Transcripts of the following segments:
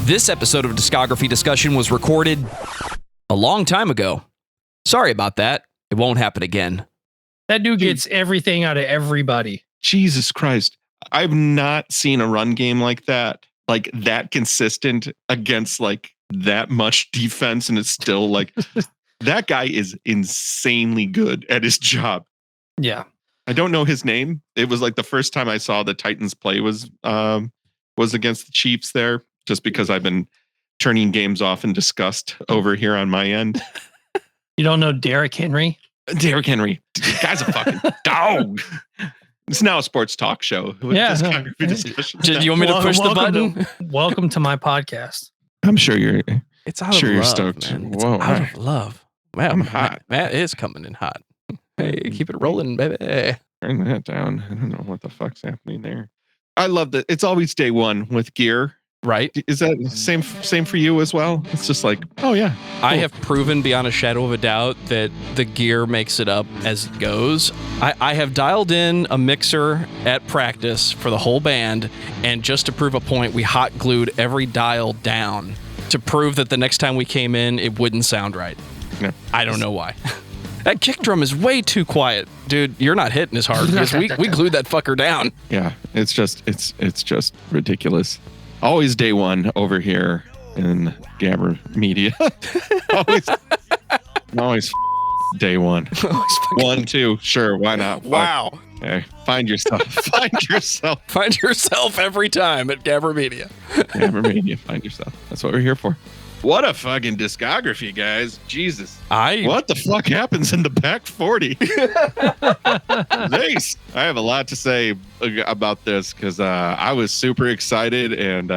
This episode of Discography Discussion was recorded a long time ago. Sorry about that. It won't happen again. That dude gets everything out of everybody. Jesus Christ. I've not seen a run game like that consistent against like that much defense, and it's still like that guy is insanely good at his job. Yeah. I don't know his name. It was like the first time I saw the Titans play was against the Chiefs there, just because I've been turning games off in disgust over here on my end. You don't know Derrick Henry? Derrick Henry. The guy's a fucking dog. It's now a sports talk show. Yeah. Did you want me to push the button? Welcome to my podcast. I'm sure you're. It's out of love, you're stoked. Man. It's Whoa, out of love. Wow, I'm hot. Matt is coming in hot. Hey, keep it rolling, baby. Turn that down. I don't know what the fuck's happening there. I love that. It's always day one with gear. Right? Is that same for you as well? It's just like, oh yeah. Cool. I have proven beyond a shadow of a doubt that the gear makes it up as it goes. I have dialed in a mixer at practice for the whole band, and just to prove a point, we hot glued every dial down to prove that the next time we came in, it wouldn't sound right. Yeah. I don't know why. That kick drum is way too quiet. Dude, you're not hitting as hard because we glued that fucker down. Yeah, it's just ridiculous. Always day one over here in Gabber Media. always day one. 1, 2, sure, why not? Wow. Okay, find yourself. Find yourself every time at Gabber Media. Gabber Media, find yourself. That's what we're here for. What a fucking discography, guys. Jesus. What the fuck happens in the back 40? Nice. I have a lot to say about this because I was super excited, and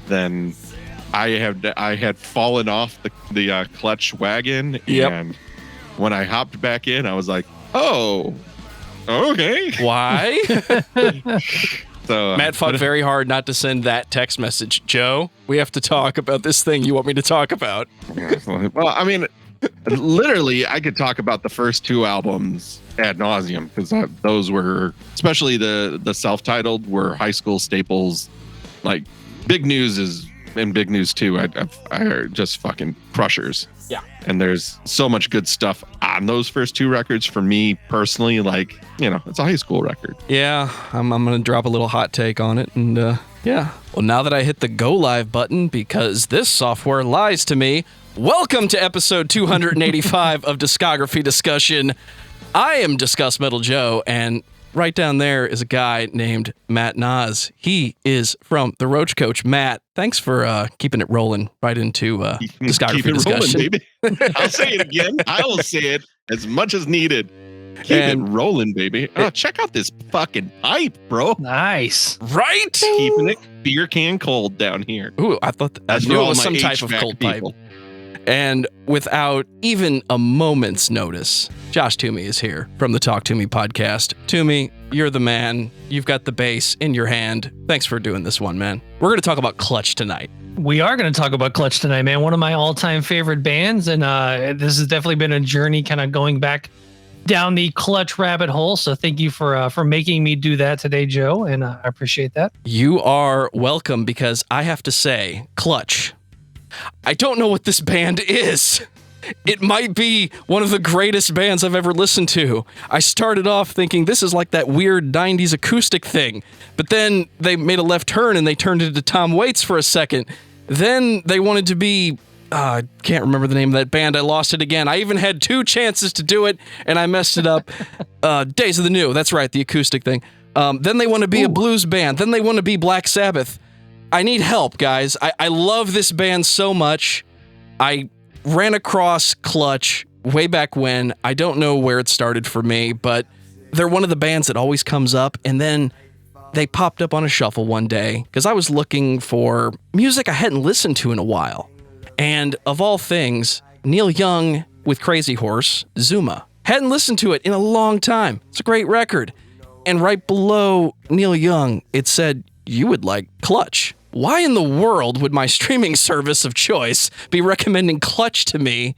then I had fallen off the clutch wagon. Yep. And when I hopped back in, I was like, oh, okay. Why? So Matt fought very hard not to send that text message. Joe, we have to talk about this thing you want me to talk about. Well, I mean, literally, I could talk about the first 2 albums ad nauseum because those were, especially the self-titled, were high school staples. Like, Big News is, and Big News 2 are just fucking crushers. Yeah. And there's so much good stuff on those first 2 records for me personally. Like, you know, it's a high school record. Yeah, I'm going to drop a little hot take on it. And yeah. Well, now that I hit the go live button because this software lies to me, welcome to episode 285 of Discography Discussion. I am Discussmetal Joe, and right down there is a guy named Matt Naas. He is from the Roach Koach. Matt, thanks for keeping it rolling right into Discography Discussion. Rolling, baby. I'll say it again. I will say it as much as needed. Keep it rolling, baby. Oh, check out this fucking pipe, bro. Nice. Right? Keeping it beer can cold down here. Ooh, I thought I knew it was some type of cold pipe. And without even a moment's notice, Josh Toomey is here from the Talk Toomey podcast. Toomey, you're the man. You've got the bass in your hand. Thanks for doing this one, man. We're going to talk about Clutch tonight. We are going to talk about Clutch tonight, man. One of my all-time favorite bands, and this has definitely been a journey kind of going back down the Clutch rabbit hole. So thank you for making me do that today, Joe, and I appreciate that. You are welcome, because I have to say, Clutch, I don't know what this band is. It might be one of the greatest bands I've ever listened to. I started off thinking this is like that weird 90s acoustic thing, but then they made a left turn and they turned into Tom Waits for a second. Then they wanted to be, I can't remember the name of that band. I lost it again. I even had 2 chances to do it and I messed it up. Days of the New, that's right, the acoustic thing. Then they want to be a blues band. Then they want to be Black Sabbath. I need help, guys. I love this band so much. I ran across Clutch way back when. I don't know where it started for me, but they're one of the bands that always comes up, and then they popped up on a shuffle one day because I was looking for music I hadn't listened to in a while. And of all things, Neil Young with Crazy Horse, Zuma. Hadn't listened to it in a long time. It's a great record. And right below Neil Young, it said, you would like Clutch. Why in the world would my streaming service of choice be recommending Clutch to me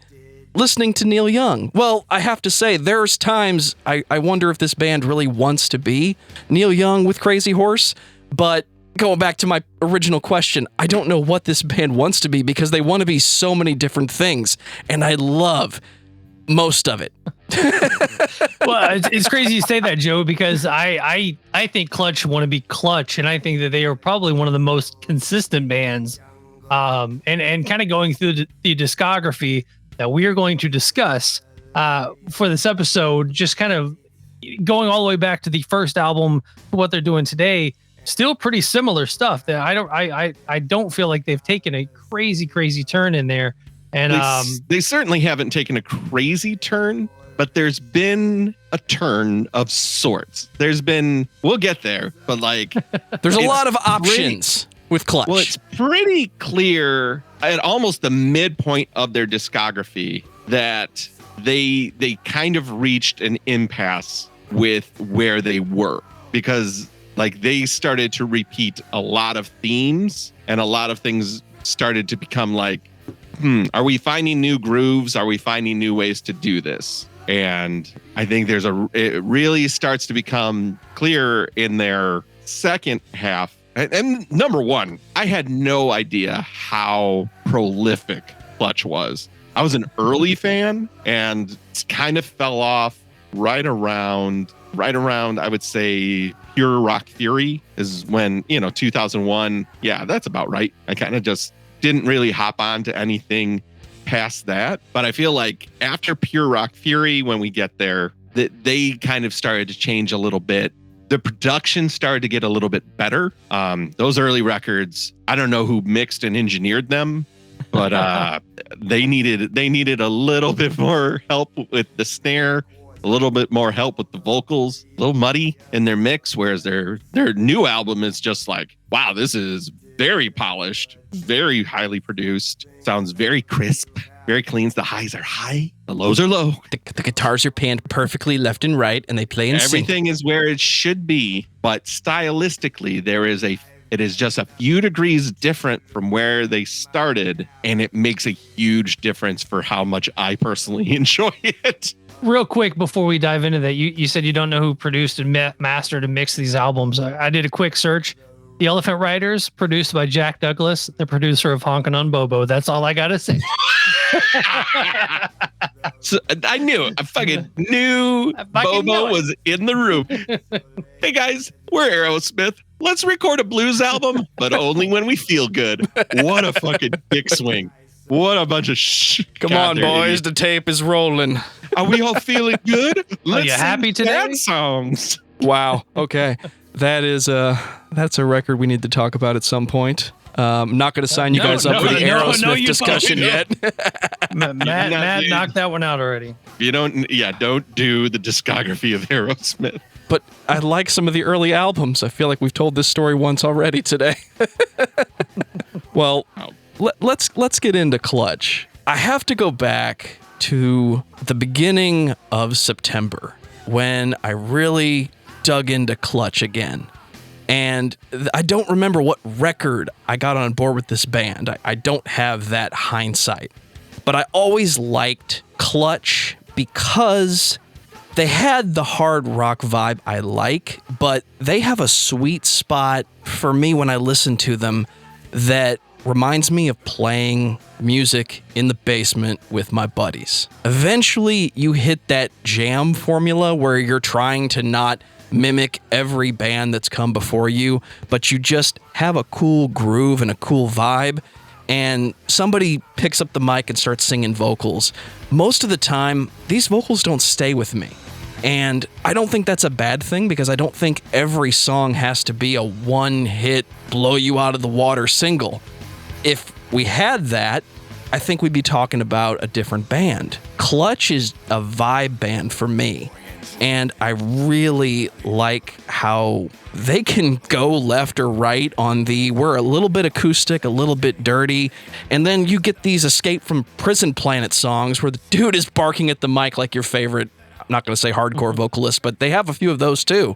listening to Neil Young? Well, I have to say, there's times I wonder if this band really wants to be Neil Young with Crazy Horse, but going back to my original question, I don't know what this band wants to be because they want to be so many different things, and I love most of it. Well, it's crazy you say that, Joe, because I think Clutch want to be Clutch, and I think that they are probably one of the most consistent bands. And kind of going through the discography that we are going to discuss for this episode, just kind of going all the way back to the first album to what they're doing today. Still pretty similar stuff. That I don't feel like they've taken a crazy turn in there. And they certainly haven't taken a crazy turn, but there's been a turn of sorts. We'll get there, but like there's a lot of options with Clutch. Well, it's pretty clear at almost the midpoint of their discography that they kind of reached an impasse with where they were, because like they started to repeat a lot of themes and a lot of things started to become like, are we finding new grooves? Are we finding new ways to do this? And I think it really starts to become clear in their second half. And number one, I had no idea how prolific Clutch was. I was an early fan and kind of fell off right around, I would say, Pure Rock Fury is when, 2001. Yeah, that's about right. I kind of just didn't really hop on to anything past that. But I feel like after Pure Rock Fury, when we get there, that they kind of started to change a little bit. The production started to get a little bit better. Those early records, I don't know who mixed and engineered them, but they needed a little bit more help with the snare, a little bit more help with the vocals, a little muddy in their mix, whereas their new album is just like, wow, this is very polished, very highly produced, sounds very crisp, very clean. The highs are high, the lows are low. The guitars are panned perfectly left and right, and they play in sync. Everything is where it should be, but stylistically, it is just a few degrees different from where they started, and it makes a huge difference for how much I personally enjoy it. Real quick before we dive into that, you said you don't know who produced and mastered and mixed these albums. I did a quick search. The Elephant Riders, produced by Jack Douglas, the producer of Honkin' on Bobo. That's all I gotta say. So I knew. I fucking knew Bobo was in the room. Hey guys, we're Aerosmith. Let's record a blues album, but only when we feel good. What a fucking dick swing. What a bunch of Come on, boys. The tape is rolling. Are we all feeling good? Are you happy today? Sad songs. Wow. Okay. That's a record we need to talk about at some point. I'm not going to sign you guys up for the Aerosmith discussion yet. Matt knocked that one out already. You don't do the discography of Aerosmith. But I like some of the early albums. I feel like we've told this story once already today. Well, let's get into Clutch. I have to go back to the beginning of September when I really dug into Clutch again. And I don't remember what record I got on board with this band. I don't have that hindsight. But I always liked Clutch because they had the hard rock vibe I like, but they have a sweet spot for me when I listen to them that reminds me of playing music in the basement with my buddies. Eventually, you hit that jam formula where you're trying to not mimic every band that's come before you, but you just have a cool groove and a cool vibe, and somebody picks up the mic and starts singing vocals. Most of the time, these vocals don't stay with me. And I don't think that's a bad thing, because I don't think every song has to be a one-hit, blow-you-out-of-the-water single. If we had that, I think we'd be talking about a different band. Clutch is a vibe band for me. And I really like how they can go left or right on we're a little bit acoustic, a little bit dirty. And then you get these Escape from Prison Planet songs where the dude is barking at the mic like your favorite, I'm not going to say hardcore vocalist, but they have a few of those too.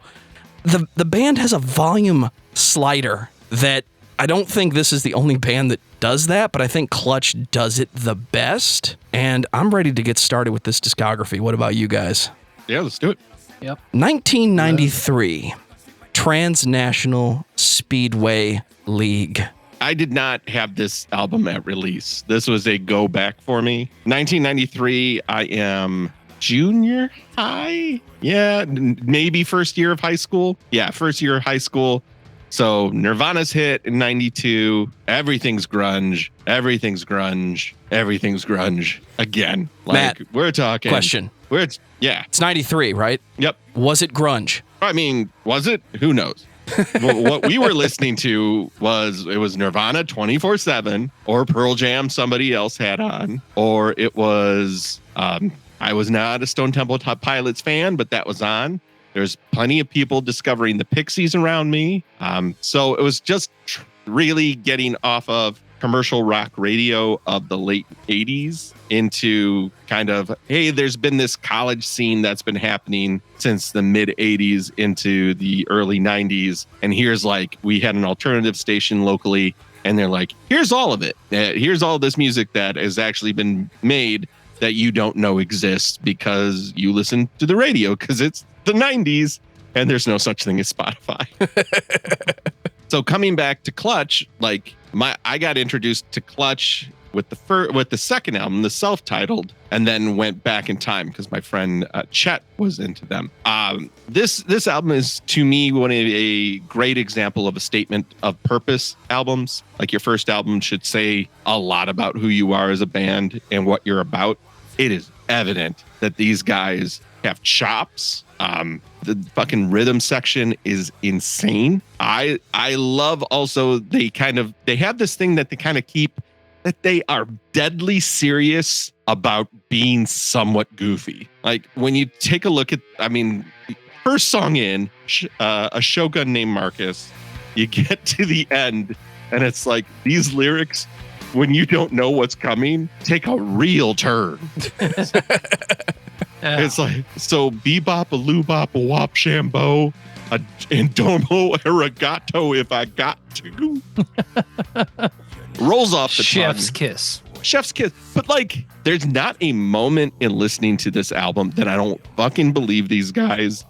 The band has a volume slider that I don't think this is the only band that does that, but I think Clutch does it the best. And I'm ready to get started with this discography. What about you guys? Yeah, let's do it. Yep. 1993, Transnational Speedway League. I did not have this album at release. This was a go back for me. 1993, I am junior high. Yeah, maybe first year of high school. Yeah, first year of high school. So Nirvana's hit in 92. Everything's grunge. Everything's grunge. Everything's grunge again. Like, Matt, we're talking. Question. Yeah. It's 93, right? Yep. Was it grunge? I mean, was it? Who knows? Well, what we were listening to was Nirvana 24/7, or Pearl Jam somebody else had on, or it was I was not a Stone Temple Pilots fan, but that was on. There's plenty of people discovering the Pixies around me. So it was just really getting off of commercial rock radio of the late 80s into kind of, hey, there's been this college scene that's been happening since the mid 80s into the early 90s. And here's like, we had an alternative station locally, and they're like, here's all of it. Here's all this music that has actually been made that you don't know exists because you listen to the radio because it's the 90s and there's no such thing as Spotify. So coming back to Clutch, like I got introduced to Clutch with the second album, the self-titled, and then went back in time because my friend Chet was into them. This album is, to me, one of a great example of a statement of purpose albums. Like, your first album should say a lot about who you are as a band and what you're about. It is evident that these guys have chops. The fucking rhythm section is insane. I love also they have this thing that they kind of keep, that they are deadly serious about being somewhat goofy. Like, when you take a look at, first song in, a Shogun named Marcus, you get to the end and it's like, these lyrics, when you don't know what's coming, take a real turn. Yeah. It's like, so bebop, a loobop, a wop shambo, and domo arigato if I got to. Rolls off the Chef's tongue. kiss. Chef's kiss. But like, there's not a moment in listening to this album that I don't fucking believe these guys.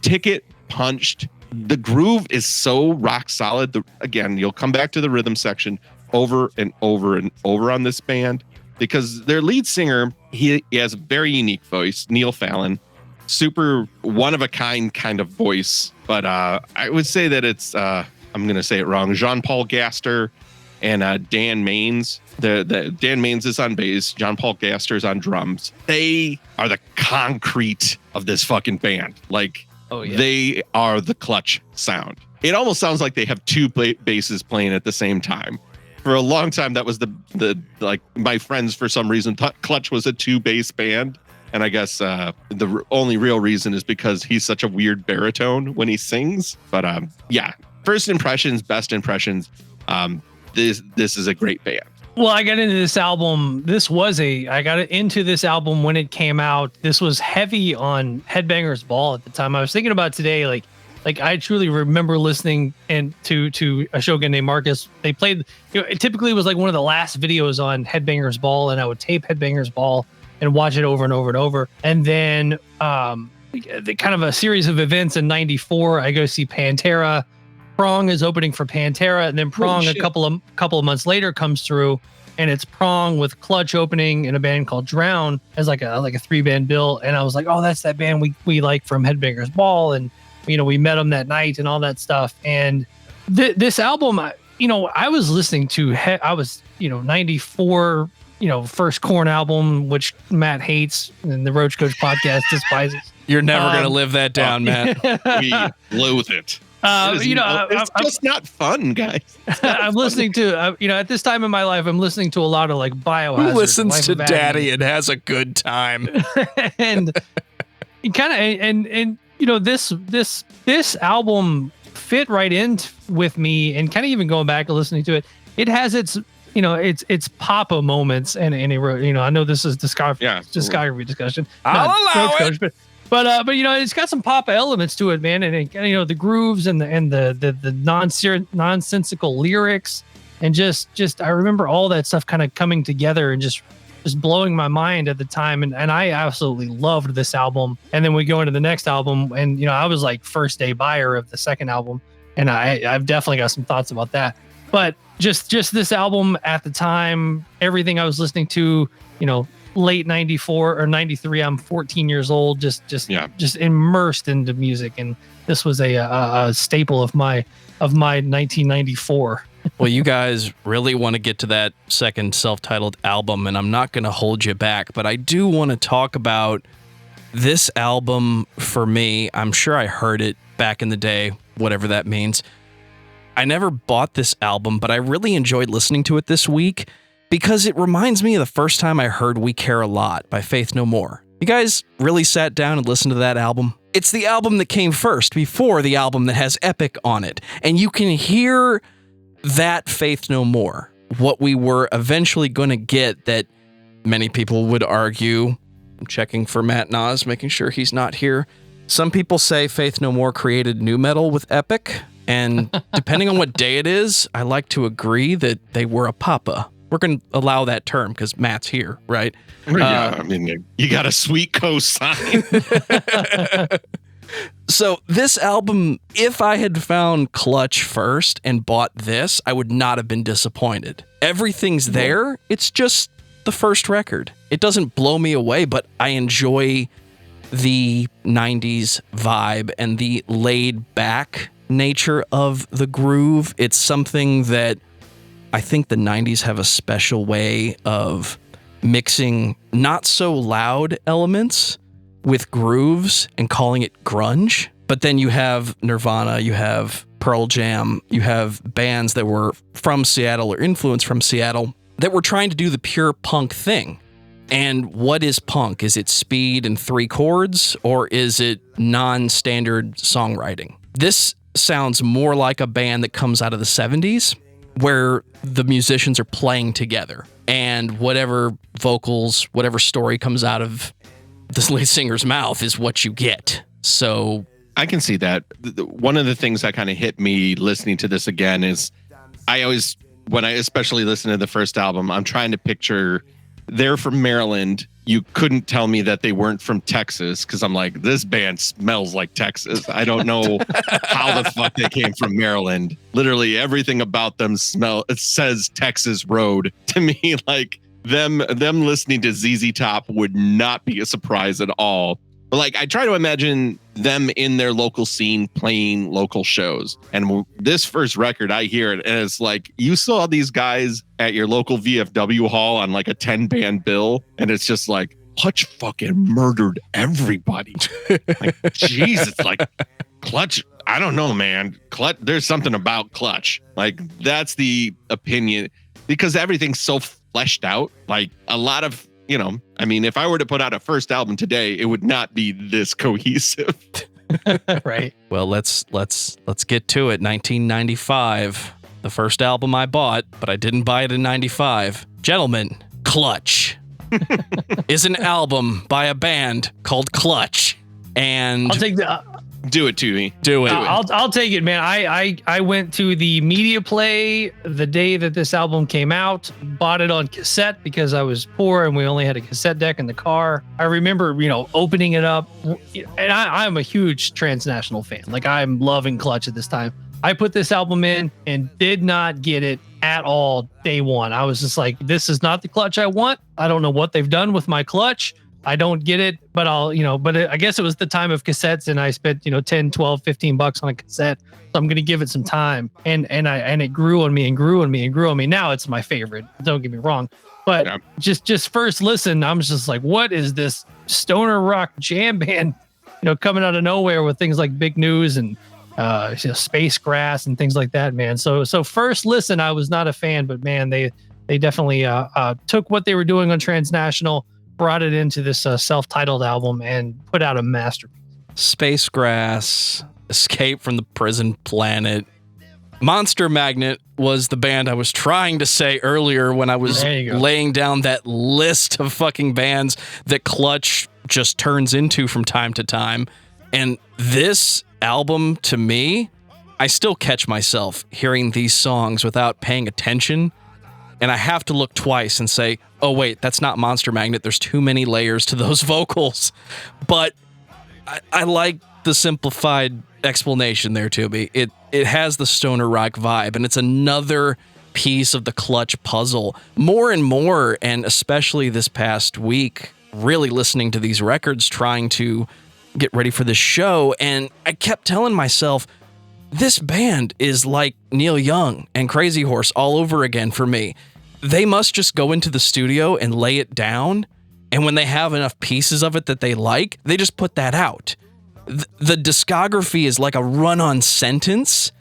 Ticket punched. The groove is so rock solid. Again, you'll come back to the rhythm section over and over and over on this band, because their lead singer, he has a very unique voice, Neil Fallon, super one of a kind of voice. But I would say that it's, I'm going to say it wrong, Jean-Paul Gaster and Dan Maines. The Dan Maines is on bass, Jean-Paul Gaster is on drums. They are the concrete of this fucking band. Like, oh, yeah. They are the Clutch sound. It almost sounds like they have two basses playing at the same time. For a long time, that was the like, my friends, for some reason, thought Clutch was a 2-bass band. And I guess the only real reason is because he's such a weird baritone when he sings. But yeah, first impressions, best impressions. This is a great band. Well, I got into this album. I got into this album when it came out. This was heavy on Headbangers Ball at the time. I was thinking about today, like I truly remember listening to a Shogun named Marcus. They played, it typically was like one of the last videos on Headbangers Ball, and I would tape Headbangers Ball and watch it over and over and over. And then the kind of a series of events in 94, I go see Pantera. Prong is opening for Pantera, and then Prong a couple of months later comes through, and it's Prong with Clutch opening in a band called Drown as like a 3-band bill. And I was like, oh, that's that band we like from Headbangers Ball, and we met them that night and all that stuff. And this album, I was listening to, 94, first Korn album, which Matt hates and the Roach Koach podcast despises. You're never going to live that down, Matt. We loathe it. It's just not fun, guys. I'm listening to, at this time in my life, I'm listening to a lot of like Biohazard. Who listens to Daddy and has a good time? And this album fit right in with me, and kind of even going back and listening to it, it has its papa moments, and it wrote, I know this is discography discussion. I'll allow it. Coach, but it's got some papa elements to it, man, and the grooves and the nonsensical lyrics, and just I remember all that stuff kind of coming together and just just blowing my mind at the time. And I absolutely loved this album. And then we go into the next album, and I was like first day buyer of the second album, and I've definitely got some thoughts about that. But just this album at the time, everything I was listening to, late 94 or 93, I'm 14 years old, just immersed into music. And this was a staple of my 1994. Well, you guys really want to get to that second self-titled album, and I'm not going to hold you back, but I do want to talk about this album. For me, I'm sure I heard it back in the day, whatever that means. I never bought this album, but I really enjoyed listening to it this week because it reminds me of the first time I heard We Care a Lot by Faith No More. You guys really sat down and listened to that album? It's the album that came first, before the album that has Epic on it. And you can hear that Faith No More, what we were eventually going to get, that many people would argue. I'm checking for Matt Naas, making sure he's not here. Some people say Faith No More created nu metal with Epic. And depending on what day it is, I like to agree that they were a papa. We're going to allow that term because Matt's here, right? Yeah, I mean, you got a sweet cosign. So this album, if I had found Clutch first and bought this, I would not have been disappointed. Everything's there. It's just the first record. It doesn't blow me away, but I enjoy the 90s vibe and the laid back nature of the groove. It's something that I think the 90s have a special way of mixing not so loud elements with grooves and calling it grunge. But then you have Nirvana, you have Pearl Jam, you have bands that were from Seattle or influenced from Seattle that were trying to do the pure punk thing. And what is punk? Is it speed and 3 chords, or is it non-standard songwriting? This sounds more like a band that comes out of the 70s, where the musicians are playing together, and whatever vocals, whatever story comes out of the lead singer's mouth is what you get. So I can see that. One of the things that kind of hit me listening to this again is I always, when I especially listen to the first album, I'm trying to picture they're from Maryland. You couldn't tell me that they weren't from Texas, because I'm like, this band smells like Texas. I don't know how the fuck they came from Maryland. Literally everything about them it says Texas Road to me. Like them listening to ZZ Top would not be a surprise at all. But like, I try to imagine them in their local scene playing local shows. And this first record, I hear it, and it's like, you saw these guys at your local VFW hall on like a 10-band bill, and it's just like, Clutch fucking murdered everybody. Like, Jesus, like Clutch, I don't know, man. Clutch, there's something about Clutch. Like, that's the opinion, because everything's so fleshed out. Like, a lot of, I mean, if I were to put out a first album today, it would not be this cohesive. Right. Well, let's get to it. 1995, the first album I bought, but I didn't buy it in 95. Gentlemen, Clutch is an album by a band called Clutch. And I'll take the do it to me. Do it. I'll take it, man. I went to the media play the day that this album came out, bought it on cassette because I was poor and we only had a cassette deck in the car. I remember, opening it up, and I'm a huge Transnational fan. Like, I'm loving Clutch at this time. I put this album in and did not get it at all day one. I was just like, this is not the Clutch I want. I don't know what they've done with my Clutch. I don't get it, but I guess it was the time of cassettes, and I spent, 10, 12, 15 bucks on a cassette. So I'm going to give it some time. And it grew on me and grew on me and grew on me. Now it's my favorite. Don't get me wrong. But yeah, just first listen, I'm just like, what is this stoner rock jam band, coming out of nowhere with things like Big News and Space Grass and things like that, man. So first listen, I was not a fan, but man, they definitely took what they were doing on Transnational, brought it into this self-titled album, and put out a masterpiece. Space Grass, Escape from the Prison Planet. Monster Magnet was the band I was trying to say earlier when I was laying down that list of fucking bands that Clutch just turns into from time to time. And this album, to me, I still catch myself hearing these songs without paying attention. and I have to look twice and say, oh wait, that's not Monster Magnet. There's too many layers to those vocals. But I like the simplified explanation there, Toomey. It has the stoner rock vibe, and it's another piece of the Clutch puzzle. More and more, and especially this past week, really listening to these records, trying to get ready for this show, and I kept telling myself, this band is like Neil Young and Crazy Horse all over again for me. They must just go into the studio and lay it down, and when they have enough pieces of it that they like, they just put that out. The discography is like a run-on sentence,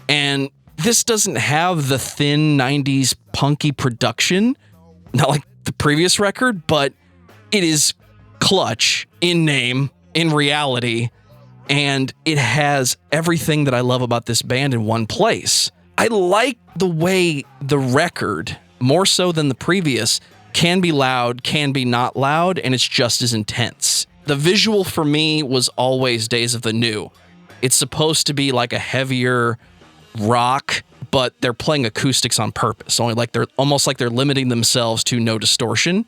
and this doesn't have the thin 90s punky production, not like the previous record, but it is Clutch in name, in reality, and it has everything that I love about this band in one place. I like the way the record, more so than the previous, can be loud, can be not loud, and it's just as intense. The visual for me was always Days of the New. It's supposed to be like a heavier rock, but they're playing acoustics on purpose. They're almost like they're limiting themselves to no distortion.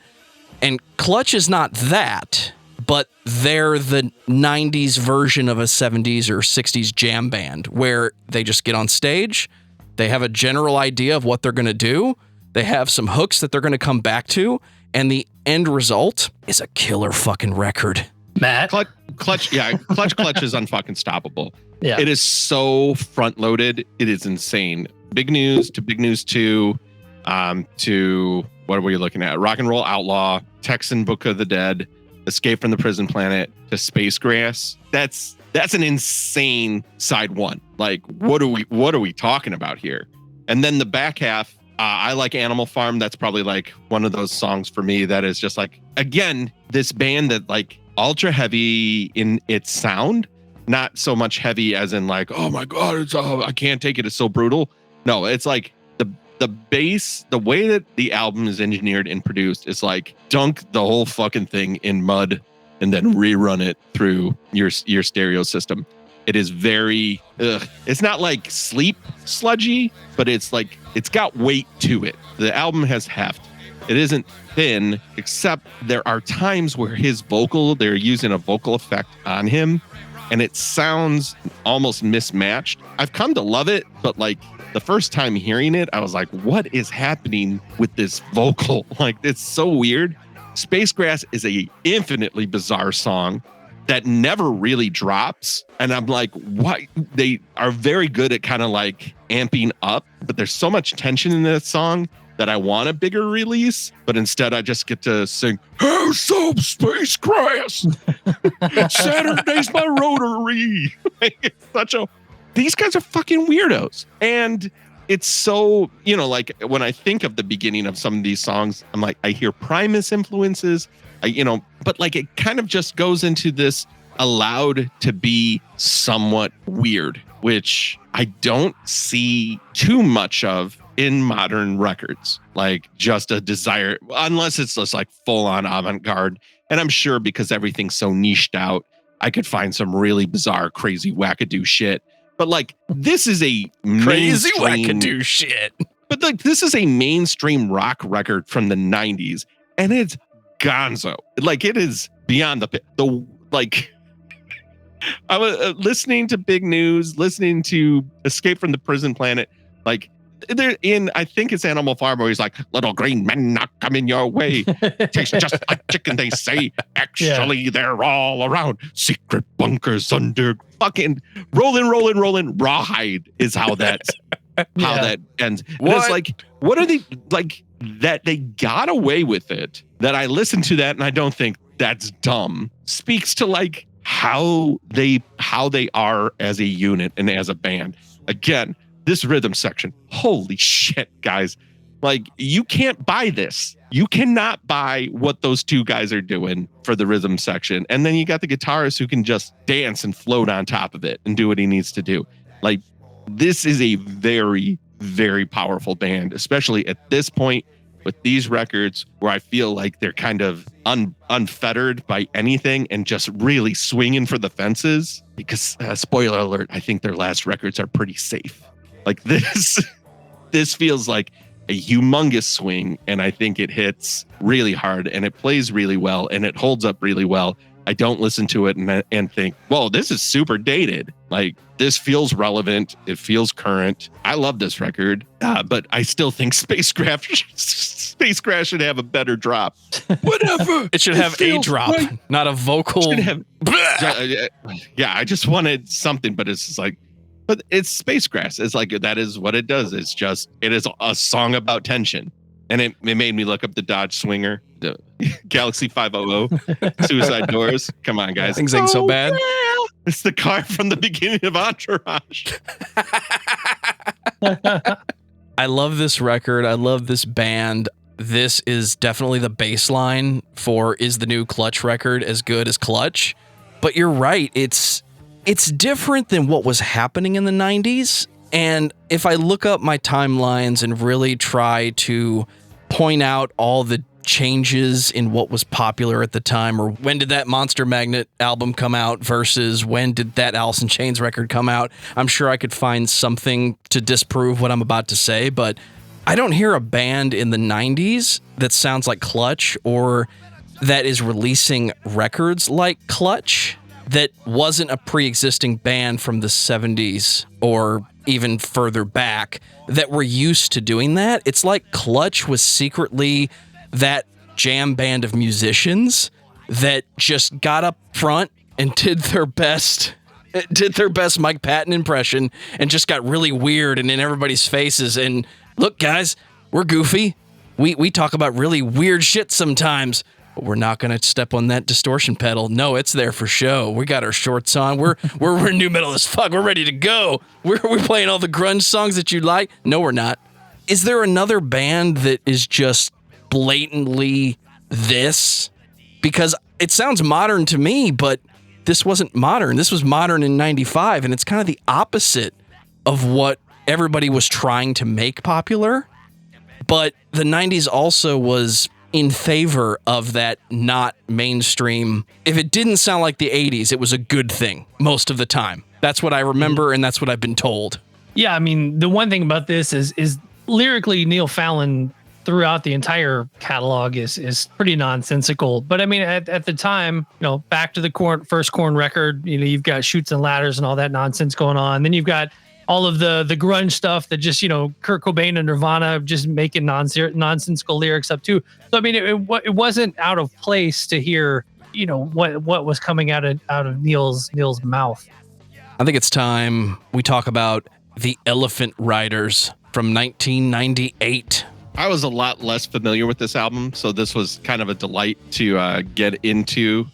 And Clutch is not that, but they're the 90s version of a 70s or 60s jam band where they just get on stage, they have a general idea of what they're going to do, they have some hooks that they're going to come back to, and the end result is a killer fucking record. Matt? Clutch is unfucking stoppable. Yeah. It is so front loaded. It is insane. Big News to Big News 2, to what are we looking at? Rock and Roll Outlaw, Texan Book of the Dead, Escape from the Prison Planet, to Space Grass. That's an insane side one. Like, what are we talking about here? And then the back half, I like Animal Farm. That's probably like one of those songs for me that is just like, again, this band that like ultra heavy in its sound, not so much heavy as in like, oh my God, I can't take it. It's so brutal. No, it's like the bass, the way that the album is engineered and produced is like dunk the whole fucking thing in mud and then rerun it through your stereo system. It is very, it's not like sleep sludgy, but it's like, it's got weight to it. The album has heft. It isn't thin, except there are times where they're using a vocal effect on him and it sounds almost mismatched. I've come to love it, but like the first time hearing it, I was like, what is happening with this vocal? Like, it's so weird. Space Grass is a infinitely bizarre song that never really drops. And I'm like, what? They are very good at kind of like amping up, but there's so much tension in this song that I want a bigger release, but instead I just get to sing, "Hey, so Space Grass, Saturday's my rotary." These guys are fucking weirdos. And it's so, like when I think of the beginning of some of these songs, I'm like, I hear Primus influences, but like it kind of just goes into this allowed to be somewhat weird, which I don't see too much of in modern records, like just a desire, unless it's just like full on avant-garde. And I'm sure because everything's so niched out, I could find some really bizarre, crazy wackadoo shit. But like, this is a crazy wackadoo shit. But like, this is a mainstream rock record from the 90s, and it's gonzo. Like, it is beyond the like. I was listening to Big News, listening to Escape from the Prison Planet, like. I think it's Animal Farm where he's like, little green men not coming your way. Tastes just like chicken, they say. Actually, They're all around. Secret bunkers under fucking rolling. Rawhide is how that ends. And it's like, what are they like that they got away with it? That I listen to that and I don't think that's dumb. Speaks to like how they are as a unit and as a band. Again, this rhythm section, holy shit, guys. Like, you can't buy this. You cannot buy what those two guys are doing for the rhythm section. And then you got the guitarist who can just dance and float on top of it and do what he needs to do. Like, this is a very, very powerful band, especially at this point with these records where I feel like they're kind of unfettered by anything and just really swinging for the fences. Because, spoiler alert, I think their last records are pretty safe. Like this feels like a humongous swing, and I think it hits really hard, and it plays really well, and it holds up really well. I don't listen to it and think, whoa, this is super dated. Like, this feels relevant. It feels current. I love this record, but I still think Spacecraft should have a better drop. Whatever. It should have a drop, right. Not a vocal. Yeah, I just wanted something, but it's just like, but it's Spacecraft. It's like, that is what it does. It is a song about tension. And it made me look up the Dodge Swinger, the Galaxy 500, Suicide Doors. Come on, guys. Things ain't so bad. Yeah. It's the car from the beginning of Entourage. I love this record. I love this band. This is definitely the baseline for is the new Clutch record as good as Clutch? But you're right. It's different than what was happening in the 90s. And if I look up my timelines and really try to point out all the changes in what was popular at the time, or when did that Monster Magnet album come out versus when did that Alice in Chains record come out, I'm sure I could find something to disprove what I'm about to say, but I don't hear a band in the 90s that sounds like Clutch or that is releasing records like Clutch that wasn't a pre-existing band from the 70s or even further back that were used to doing that. It's like Clutch was secretly that jam band of musicians that just got up front and did their best Mike Patton impression and just got really weird and in everybody's faces. And look, guys, we're goofy. We talk about really weird shit sometimes, but we're not going to step on that distortion pedal. No, it's there for show. We got our shorts on. We're new metal as fuck. We're ready to go. We're playing all the grunge songs that you like. No, we're not. Is there another band that is just blatantly this? Because it sounds modern to me, but this wasn't modern. This was modern in 95, and it's kind of the opposite of what everybody was trying to make popular. But the 90s also was in favor of that not mainstream. If it didn't sound like the 80s, it was a good thing most of the time. That's what I remember, and that's what I've been told. Yeah, I mean, the one thing about this is lyrically Neil Fallon throughout the entire catalog is pretty nonsensical. But I mean, at the time, back to the first Korn record, you've got Chutes and Ladders and all that nonsense going on. Then you've got all of the grunge stuff that just, Kurt Cobain and Nirvana just making nonsensical lyrics up too. So, I mean, it wasn't out of place to hear, what was coming out of Neil's mouth. I think it's time we talk about the Elephant Riders from 1998. I was a lot less familiar with this album, so this was kind of a delight to get into.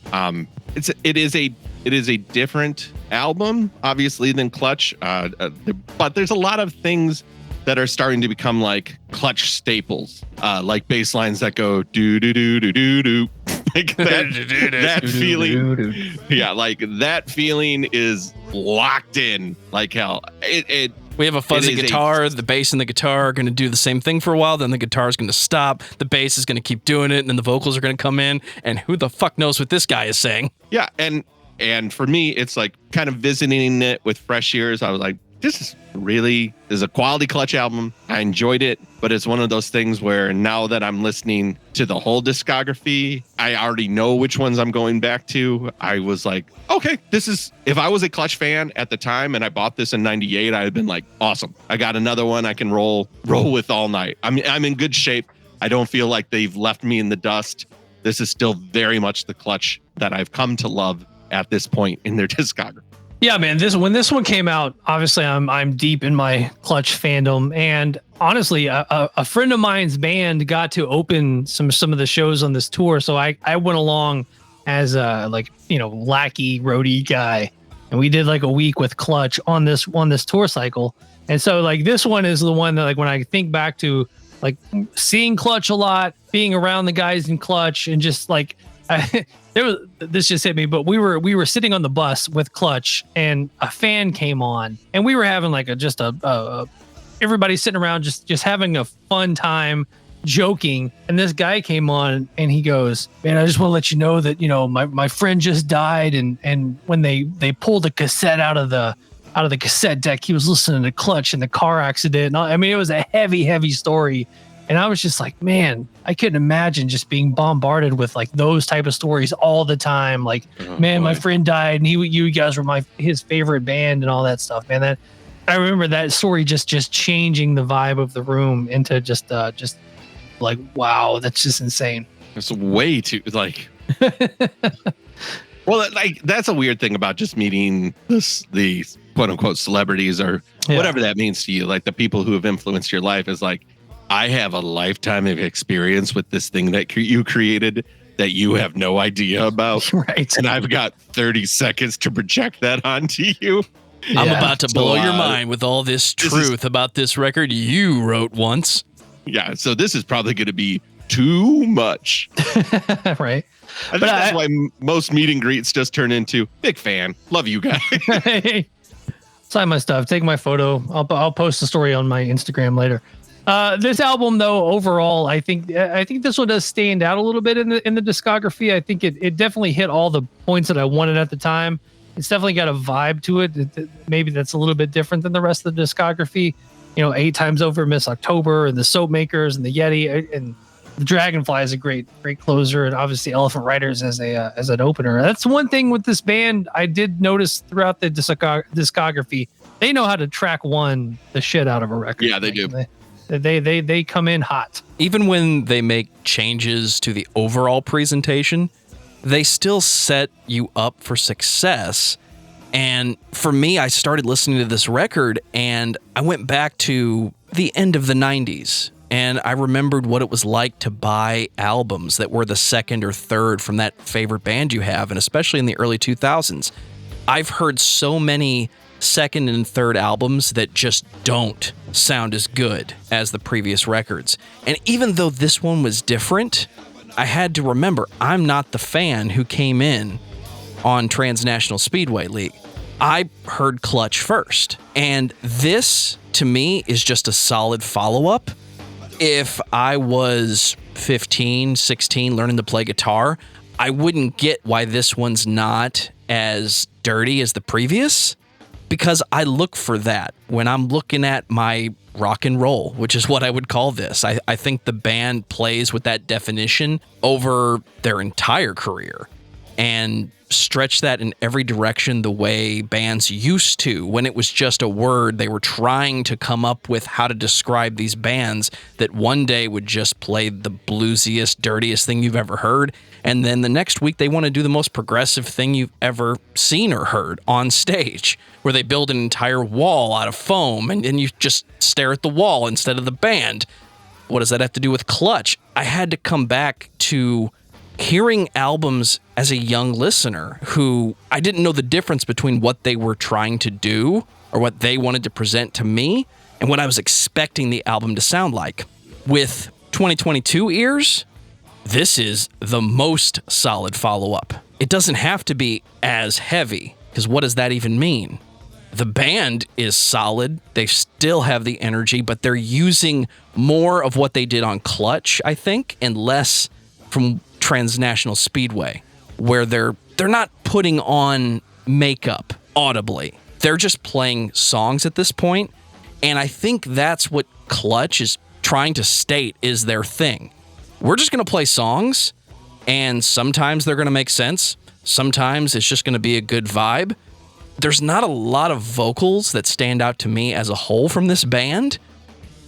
It is a different album, obviously, than Clutch, but there's a lot of things that are starting to become like Clutch staples, like bass lines that go do do do do do do, like that feeling. Yeah, like that feeling is locked in like hell. We have a fuzzy guitar. The bass and the guitar are going to do the same thing for a while. Then the guitar is going to stop. The bass is going to keep doing it. And then the vocals are going to come in. And who the fuck knows what this guy is saying? Yeah. And for me, it's like kind of visiting it with fresh ears. I was like, this is a quality Clutch album. I enjoyed it, but it's one of those things where now that I'm listening to the whole discography, I already know which ones I'm going back to. I was like, okay, if I was a Clutch fan at the time and I bought this in 98, I'd have been like, awesome. I got another one I can roll with all night. I'm in good shape. I don't feel like they've left me in the dust. This is still very much the Clutch that I've come to love at this point in their discography. Yeah, man. When this one came out, obviously I'm deep in my Clutch fandom, and honestly, a friend of mine's band got to open some of the shows on this tour, so I went along as a lackey roadie guy, and we did like a week with Clutch on this tour cycle. And so like this one is the one that like when I think back to like seeing Clutch a lot, being around the guys in Clutch, and just like. This just hit me, but we were sitting on the bus with Clutch, and a fan came on, and we were having like everybody sitting around just having a fun time, joking. And this guy came on, and he goes, "Man, I just want to let you know that my friend just died, and when they pulled a cassette out of the out of the cassette deck. He was listening to Clutch in the car accident. And I mean, it was a heavy story. And I was just like, man, I couldn't imagine just being bombarded with like those type of stories all the time. Like, my friend died and you guys were his favorite band and all that stuff, man. I remember that story just changing the vibe of the room into just like, wow, that's just insane. It's way too like. Well, like that's a weird thing about just meeting the quote unquote celebrities or whatever that means to you. Like the people who have influenced your life is like, I have a lifetime of experience with this thing that you created that you have no idea about. Right. And I've got 30 seconds to project that onto you. I'm about to blow your mind with all this truth about this record you wrote once. Yeah. So this is probably going to be too much. Right. I think that's why most meet and greets just turn into big fan. Love you guys. Hey, sign my stuff. Take my photo. I'll post the story on my Instagram later. This album, though, overall, I think this one does stand out a little bit in the discography. I think it definitely hit all the points that I wanted at the time. It's definitely got a vibe to it. Maybe that's a little bit different than the rest of the discography. 8 Times Over, Miss October, and the Soap Makers, and the Yeti, and the Dragonfly is a great closer, and obviously Elephant Riders as an opener. That's one thing with this band I did notice throughout the discography. They know how to track the shit out of a record. Yeah, they do. They come in hot. Even when they make changes to the overall presentation, they still set you up for success. And for me, I started listening to this record and I went back to the end of the 90s. And I remembered what it was like to buy albums that were the second or third from that favorite band you have, and especially in the early 2000s. I've heard so many second and third albums that just don't sound as good as the previous records. And even though this one was different, I had to remember I'm not the fan who came in on Transnational Speedway League. I heard Clutch first. And this, to me, is just a solid follow-up. If I was 15, 16, learning to play guitar, I wouldn't get why this one's not as dirty as the previous, because I look for that when I'm looking at my rock and roll, which is what I would call this. I think the band plays with that definition over their entire career and stretch that in every direction the way bands used to. When it was just a word, they were trying to come up with how to describe these bands that one day would just play the bluesiest, dirtiest thing you've ever heard, and then the next week they want to do the most progressive thing you've ever seen or heard on stage, where they build an entire wall out of foam and you just stare at the wall instead of the band. What does that have to do with Clutch? I had to come back to hearing albums as a young listener who I didn't know the difference between what they were trying to do or what they wanted to present to me and what I was expecting the album to sound like. With 2022 ears, this is the most solid follow-up. It doesn't have to be as heavy, because what does that even mean? The band is solid. They still have the energy, but they're using more of what they did on Clutch, I think, and less from Transnational Speedway, where they're not putting on makeup audibly. They're just playing songs at this point, and I think that's what Clutch is trying to state is their thing. We're just going to play songs, and sometimes they're going to make sense. Sometimes it's just going to be a good vibe. There's not a lot of vocals that stand out to me as a whole from this band,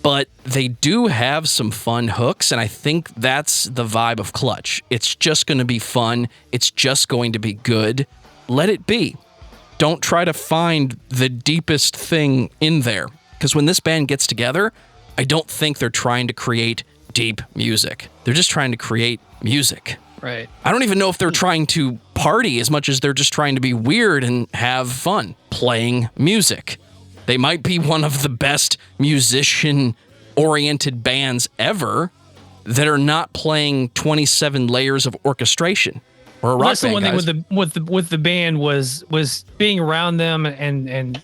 but they do have some fun hooks, and I think that's the vibe of Clutch. It's just going to be fun. It's just going to be good. Let it be. Don't try to find the deepest thing in there, because when this band gets together, I don't think they're trying to create deep music. They're just trying to create music. Right. I don't even know if they're trying to party as much as they're just trying to be weird and have fun playing music. They might be one of the best musician-oriented bands ever that are not playing 27 layers of orchestration. Or a rock that's band, the one thing with the band was being around them and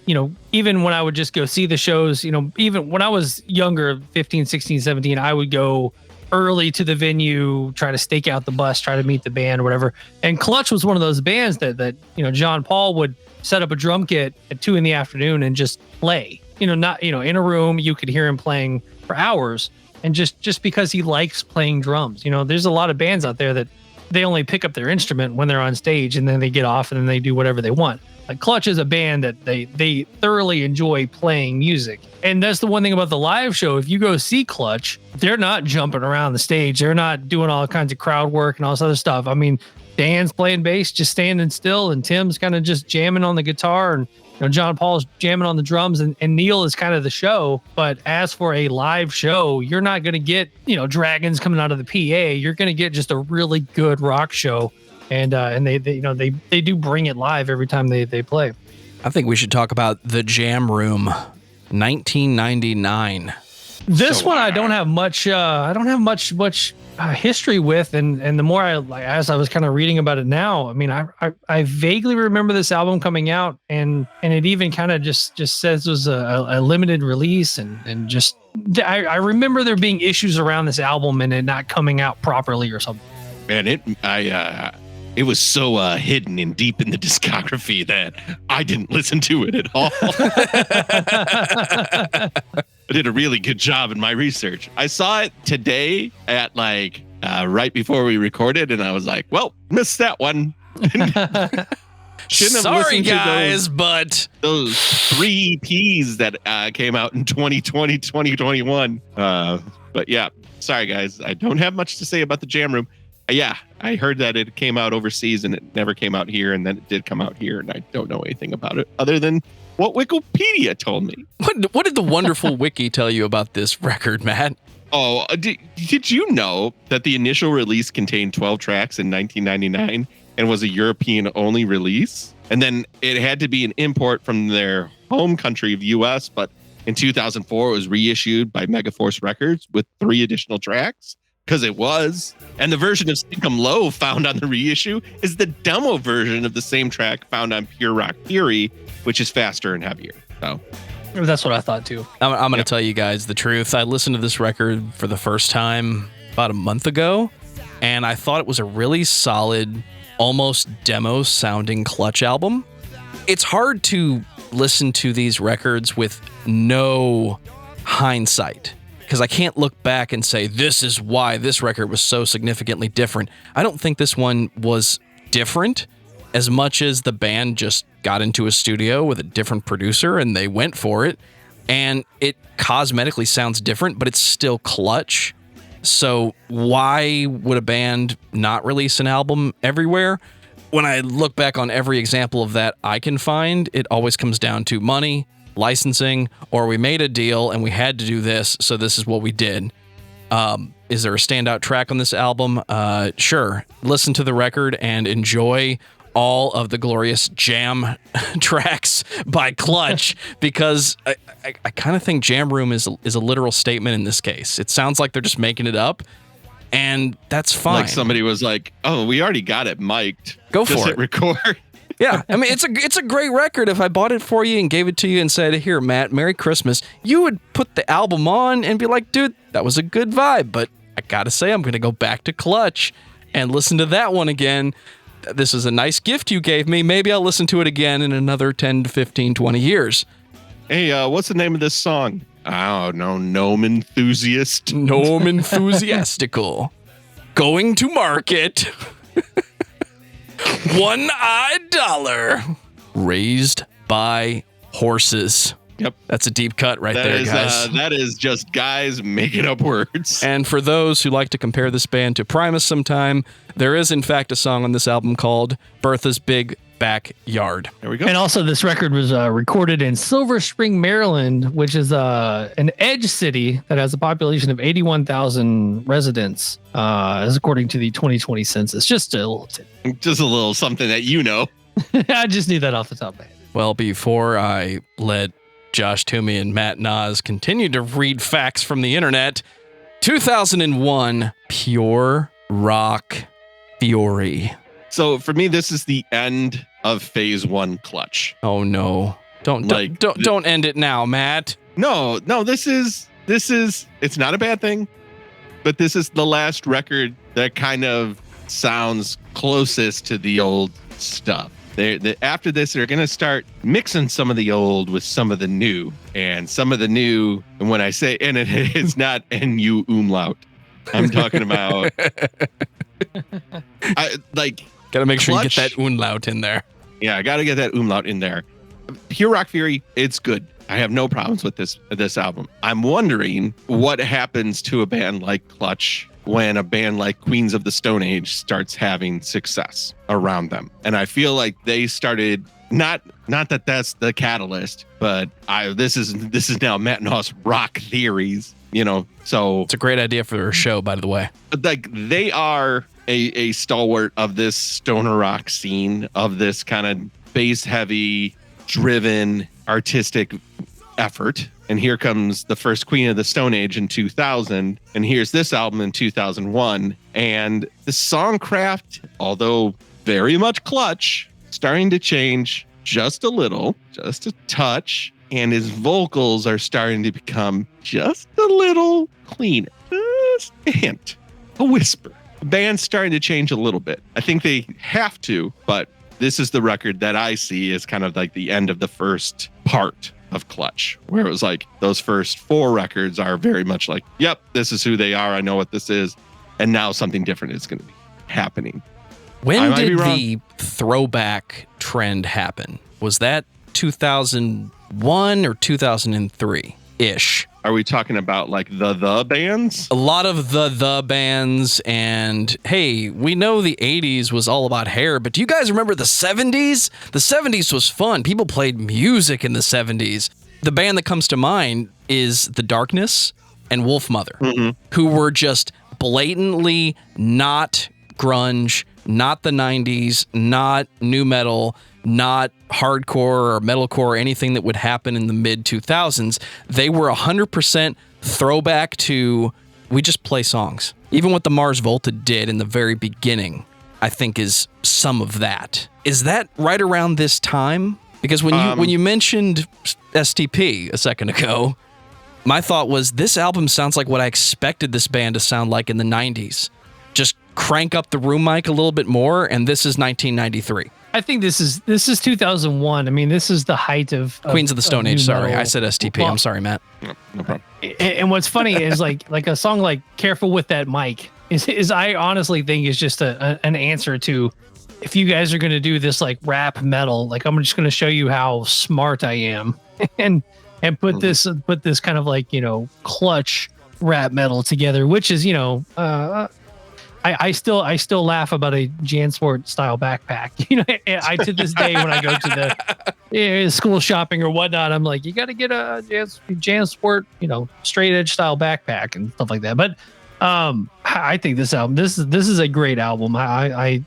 even when I would just go see the shows, even when I was younger, 15, 16, 17, I would go early to the venue, try to stake out the bus, try to meet the band or whatever. And Clutch was one of those bands that John Paul would set up a drum kit at 2 PM and just play. Not in a room, you could hear him playing for hours, and just because he likes playing drums. There's a lot of bands out there that they only pick up their instrument when they're on stage, and then they get off and then they do whatever they want. Like Clutch is a band that they thoroughly enjoy playing music. And that's the one thing about the live show. If you go see Clutch, they're not jumping around the stage. They're not doing all kinds of crowd work and all this other stuff. I mean, Dan's playing bass, just standing still, and Tim's kind of just jamming on the guitar, and John Paul's jamming on the drums, and Neil is kind of the show. But as for a live show, you're not going to get, dragons coming out of the PA. You're going to get just a really good rock show. And they do bring it live every time they play. I think we should talk about the Jam Room, 1999. This one I don't have much. History with, and the more as I was kind of reading about it now, I mean, I vaguely remember this album coming out, and it even kind of just says it was a limited release, and just I remember there being issues around this album and it not coming out properly or something. Man, it was so hidden and deep in the discography that I didn't listen to it at all. I did a really good job in my research. I saw it today at right before we recorded, and I was like, well, missed that one. Sorry, guys, but those 3 EPs that came out in 2020, 2021. But yeah, sorry, guys. I don't have much to say about the Jam Room. Yeah, I heard that it came out overseas and it never came out here, and then it did come out here, and I don't know anything about it other than what Wikipedia told me. What did the wonderful wiki tell you about this record, Matt? Oh, did you know that the initial release contained 12 tracks in 1999 and was a European-only release? And then it had to be an import from their home country of U.S., but in 2004 it was reissued by Megaforce Records with 3 additional tracks. Because it was. And the version of Sink 'Em Low found on the reissue is the demo version of the same track found on Pure Rock Theory, which is faster and heavier. So that's what I thought too. I'm going to tell you guys the truth. I listened to this record for the first time about a month ago, and I thought it was a really solid, almost demo sounding Clutch album. It's hard to listen to these records with no hindsight, because I can't look back and say, this is why this record was so significantly different. I don't think this one was different as much as the band just got into a studio with a different producer and they went for it. And it cosmetically sounds different, but it's still Clutch. So why would a band not release an album everywhere? When I look back on every example of that I can find, it always comes down to money, licensing, or we made a deal and we had to do this, so this is what we did. Is there a standout track on this album? Sure. Listen to the record and enjoy all of the glorious jam tracks by Clutch, because I kind of think Jam Room is a literal statement in this case. It sounds like they're just making it up, and that's fine. Like somebody was like, oh, we already got it mic'd. Go for it. Record. Yeah, I mean, it's a great record. If I bought it for you and gave it to you and said, here, Matt, Merry Christmas, you would put the album on and be like, dude, that was a good vibe, but I gotta say, I'm gonna go back to Clutch and listen to that one again. This is a nice gift you gave me. Maybe I'll listen to it again in another 10 to 15, 20 years. Hey, what's the name of this song? I don't know, Gnome Enthusiast. Gnome Enthusiastical. Going to market. $1 raised by horses. Yep. That's a deep cut right there, guys. That is just guys making up words. And for those who like to compare this band to Primus sometime, there is in fact a song on this album called Bertha's Big Backyard. There we go. And also this record was recorded in Silver Spring, Maryland, which is an edge city that has a population of 81,000 residents, as according to the 2020 census. Just a little something that you know. I just knew that off the top of my head. Well, before I let Josh Toomey and Matt Naas continue to read facts from the internet, 2001 Pure Rock Theory. So for me, this is the end of phase 1 Clutch. Oh no. Don't end it now, Matt. No, this is it's not a bad thing. But this is the last record that kind of sounds closest to the old stuff. After this, they're going to start mixing some of the old with some of the new. And some of the new, and when I say, and it's not NU umlaut. I'm talking about, Gotta make sure you get Clutch. that umlaut in there. Yeah, I got to get that umlaut in there. Pure Rock Fury, it's good. I have no problems with this album. I'm wondering what happens to a band like Clutch when a band like Queens of the Stone Age starts having success around them. And I feel like they started, not that that's the catalyst, but this is now Matt Naas rock theories, so It's a great idea for a show, by the way. like they are a stalwart of this stoner rock scene, of this kind of bass heavy driven artistic effort. And here comes the first Queen of the Stone Age in 2000, and here's this album in 2001, and the songcraft, although very much Clutch, starting to change just a little, just a touch, and his vocals are starting to become just a little cleaner, just a hint, a whisper. The band's starting to change a little bit. I think they have to, but this is the record that I see as kind of like the end of the first part of Clutch, where it was like those first 4 records are very much like, yep, this is who they are. I know what this is. And now something different is going to be happening. When did the throwback trend happen? Was that 2001 or 2003-ish? Are we talking about like the bands? A lot of the bands, and hey, we know the 80s was all about hair, but do you guys remember the 70s? The 70s was fun. People played music in the 70s. The band that comes to mind is The Darkness and Wolf Mother, who were just blatantly not grunge, not the 90s, not new metal, not hardcore or metalcore or anything that would happen in the mid 2000s. They were 100% throwback to, we just play songs. Even what the Mars Volta did in the very beginning, I think is some of that. Is that right around this time? Because when you mentioned STP a second ago, my thought was this album sounds like what I expected this band to sound like in the 90s. Just crank up the room mic a little bit more, and this is 1993. I think this is 2001. I mean, this is the height of Queens of the Stone Age. Sorry, metal. I said STP. Well, I'm sorry, Matt. No problem. And what's funny is like a song like "Careful with That Mic" is I honestly think is just an answer to, if you guys are going to do this like rap metal, like I'm just going to show you how smart I am, and put this kind of like Clutch rap metal together, which is I still laugh about a JanSport style backpack. I to this day when I go to the school shopping or whatnot, I'm like, you got to get a JanSport, straight edge style backpack and stuff like that. But I think this album, this is a great album. I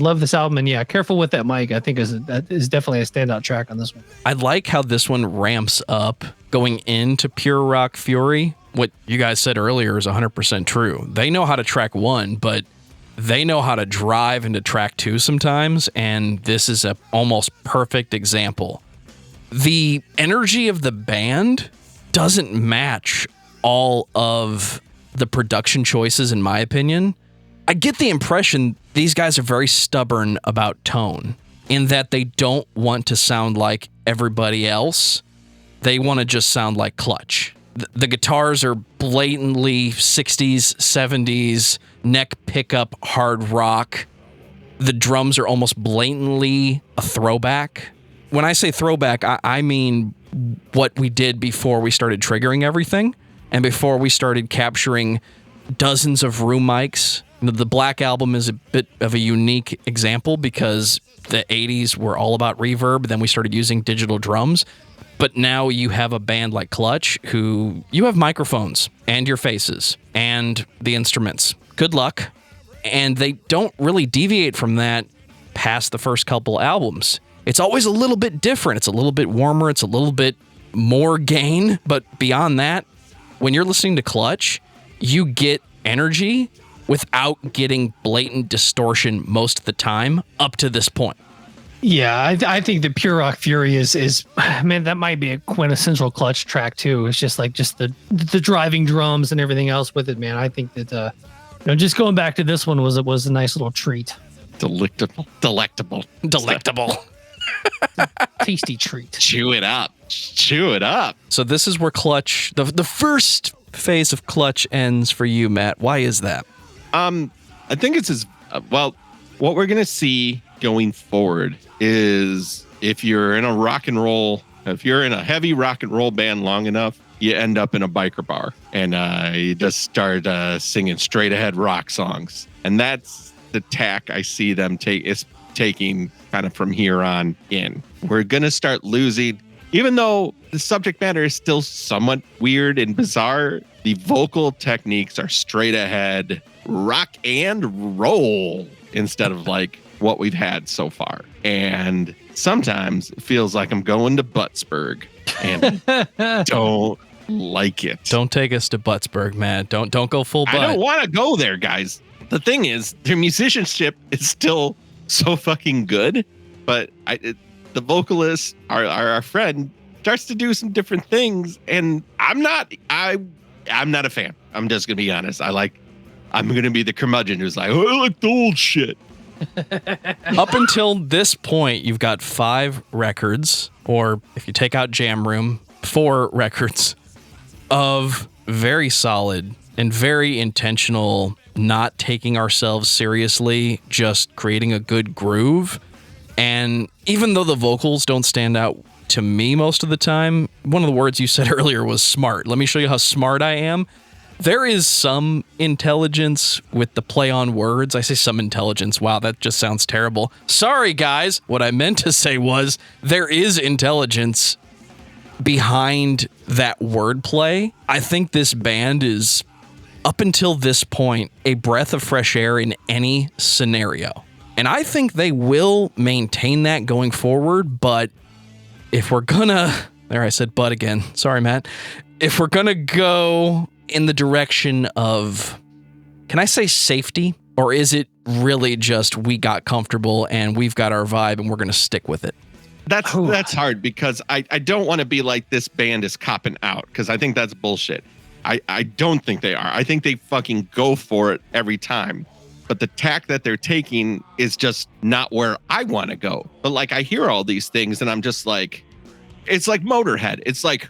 love this album, and yeah, Careful with That Mic, I think is definitely a standout track on this one. I like how this one ramps up going into Pure Rock Fury. What you guys said earlier is 100% true. They know how to track 1, but they know how to drive into track 2 sometimes, and this is a almost perfect example. The energy of the band doesn't match all of the production choices, in my opinion. I get the impression these guys are very stubborn about tone, in that they don't want to sound like everybody else. They want to just sound like Clutch. The guitars are blatantly 60s, 70s, neck pickup hard rock. The drums are almost blatantly a throwback. When I say throwback, I mean what we did before we started triggering everything and before we started capturing dozens of room mics. The Black Album is a bit of a unique example because the 80s were all about reverb. Then we started using digital drums. But now you have a band like Clutch who you have microphones and your faces and the instruments. Good luck. And they don't really deviate from that past the first couple albums. It's always a little bit different. It's a little bit warmer. It's a little bit more gain. But beyond that, when you're listening to Clutch, you get energy without getting blatant distortion most of the time up to this point. Yeah, I think the Pure Rock Fury is man, that might be a quintessential Clutch track too. It's just the driving drums and everything else with it, man. I think that just going back to this one was a nice little treat. Delectable. Tasty treat. Chew it up. So this is where Clutch, the first phase of Clutch ends for you, Matt. Why is that? I think it's well, what we're gonna see going forward is if you're in a heavy rock and roll band long enough, you end up in a biker bar and you just start singing straight ahead rock songs, and that's the tack I see them taking kind of from here on in. We're gonna start losing, even though the subject matter is still somewhat weird and bizarre. The vocal techniques are straight ahead rock and roll instead of like what we've had so far. And sometimes it feels like I'm going to Buttsburg and don't like it. Don't take us to Buttsburg, man. Don't go full butt. I don't want to go there, guys. The thing is, their musicianship is still so fucking good, but the vocalist, our friend, starts to do some different things, and I'm not a fan. I'm just gonna be honest. I'm gonna be the curmudgeon who's like, oh, I like the old shit. Up until this point, you've got 5 records, or if you take out Jam Room, 4 records of very solid and very intentional, not taking ourselves seriously, just creating a good groove. And even though the vocals don't stand out to me most of the time, one of the words you said earlier was smart. Let me show you how smart I am. There is some intelligence with the play on words. I say some intelligence. Wow, that just sounds terrible. Sorry, guys. What I meant to say was there is intelligence behind that wordplay. I think this band is, up until this point, a breath of fresh air in any scenario. And I think they will maintain that going forward, but if we're gonna... There, I said but again. Sorry, Matt. If we're gonna go in the direction of, can I say safety? Or is it really just we got comfortable and we've got our vibe and we're going to stick with it? That's hard because I don't want to be like this band is copping out, because I think that's bullshit. I don't think they are. I think they fucking go for it every time. But the tack that they're taking is just not where I want to go. But like I hear all these things and I'm just like, it's like Motorhead. It's like,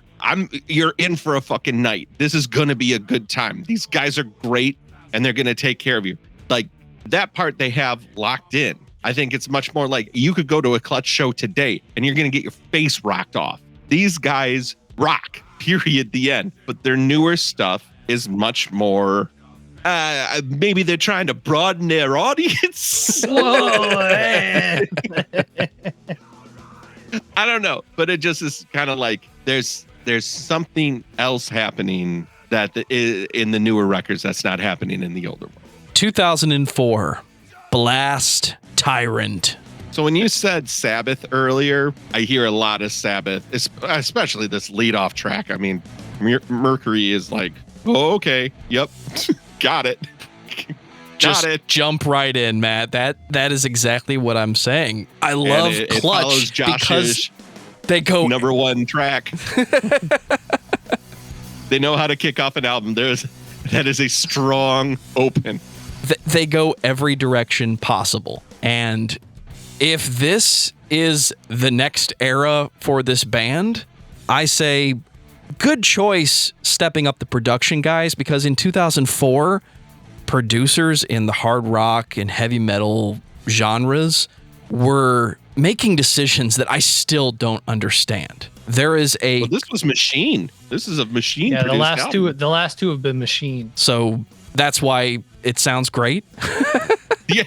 you're in for a fucking night. This is going to be a good time. These guys are great and they're going to take care of you. Like that part they have locked in. I think it's much more like you could go to a Clutch show today and you're going to get your face rocked off. These guys rock, period, the end. But their newer stuff is much more, maybe they're trying to broaden their audience. Whoa, man. I don't know, but it just is kind of like there's something else happening that in the newer records that's not happening in the older one. 2004, Blast Tyrant. So when you said Sabbath earlier, I hear a lot of Sabbath, especially this lead-off track. I mean, Mercury is like, oh, okay, yep, got it. Just jump right in, Matt. That is exactly what I'm saying. I love Clutch because they go number 1 track. They know how to kick off an album. That is a strong open. They go every direction possible. And if this is the next era for this band, I say good choice stepping up the production, guys, because in 2004, producers in the hard rock and heavy metal genres were making decisions that I still don't understand. There is well, this was Machine. This is a Machine. Yeah, the last two have been Machine. So that's why it sounds great. Yeah,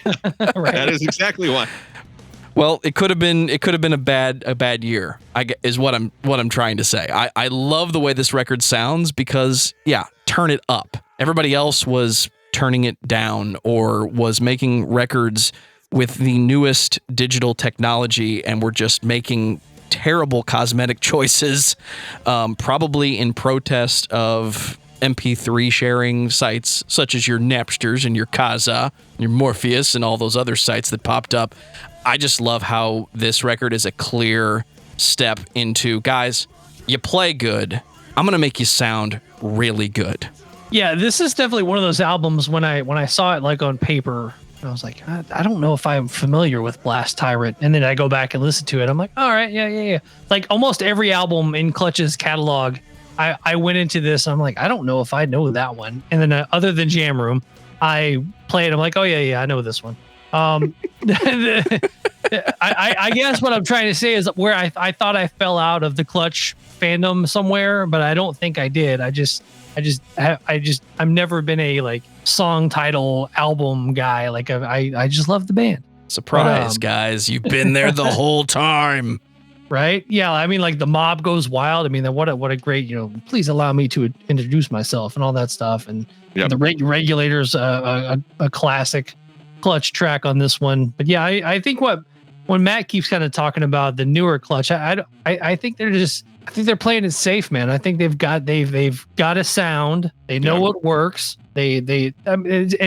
Right. That is exactly why. Well, it could have been a bad year. Is what I'm trying to say. I love the way this record sounds because turn it up. Everybody else was turning it down or was making records with the newest digital technology and were just making terrible cosmetic choices, probably in protest of MP3 sharing sites such as your Napsters and your Kazaa, your Morpheus, and all those other sites that popped up. I just love how this record is a clear step into, guys, you play good. I'm going to make you sound really good. Yeah, this is definitely one of those albums when I saw it like on paper, I was like, I don't know if I'm familiar with Blast Tyrant. And then I go back and listen to it. I'm like, all right, yeah. Like almost every album in Clutch's catalog, I went into this. I'm like, I don't know if I know that one. And then other than Jam Room, I play it. I'm like, oh yeah, I know this one. I guess what I'm trying to say is where I thought I fell out of the Clutch fandom somewhere, but I don't think I did. I've never been a like song title album guy. Like I just love the band. Surprise, guys. You've been there the whole time. Right? Yeah. I mean, like the Mob Goes Wild. I mean, what a great, please allow me to introduce myself and all that stuff. And the Regulators, a classic Clutch track on this one. But yeah, I think when Matt keeps kind of talking about the newer Clutch, I think they're playing it safe, man. I think they've got a sound. They know what works. I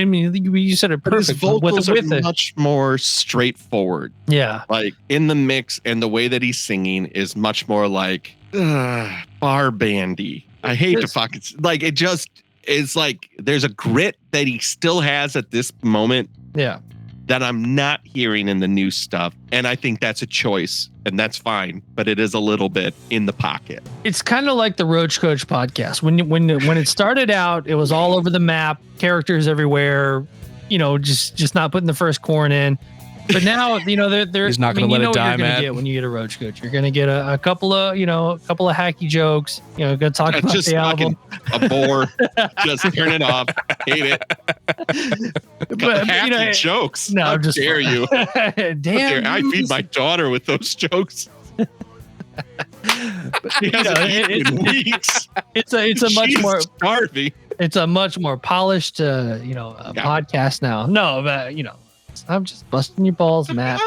mean, you said it perfect. His vocals are much more straightforward. Yeah, like in the mix, and the way that he's singing is much more like bar bandy. I hate to fucking like it. Just is like there's a grit that he still has at this moment. Yeah. That I'm not hearing in the new stuff. And I think that's a choice, and that's fine, but it is a little bit in the pocket. It's kind of like the Roach Koach podcast. When it started out, it was all over the map, characters everywhere, just not putting the first corn in. But now, they're he's not going to let it die, man. When you get a Roach Koach, you're going to get a couple of hacky jokes. Going to talk about just the album. A bore. Just turn it off. Hate it. But hacky jokes. No, How just dare you? Damn. I feed my daughter with those jokes. She hasn't eaten in weeks. It's a much more starving. It's a much more polished, podcast now. No, but I'm just busting your balls, Matt.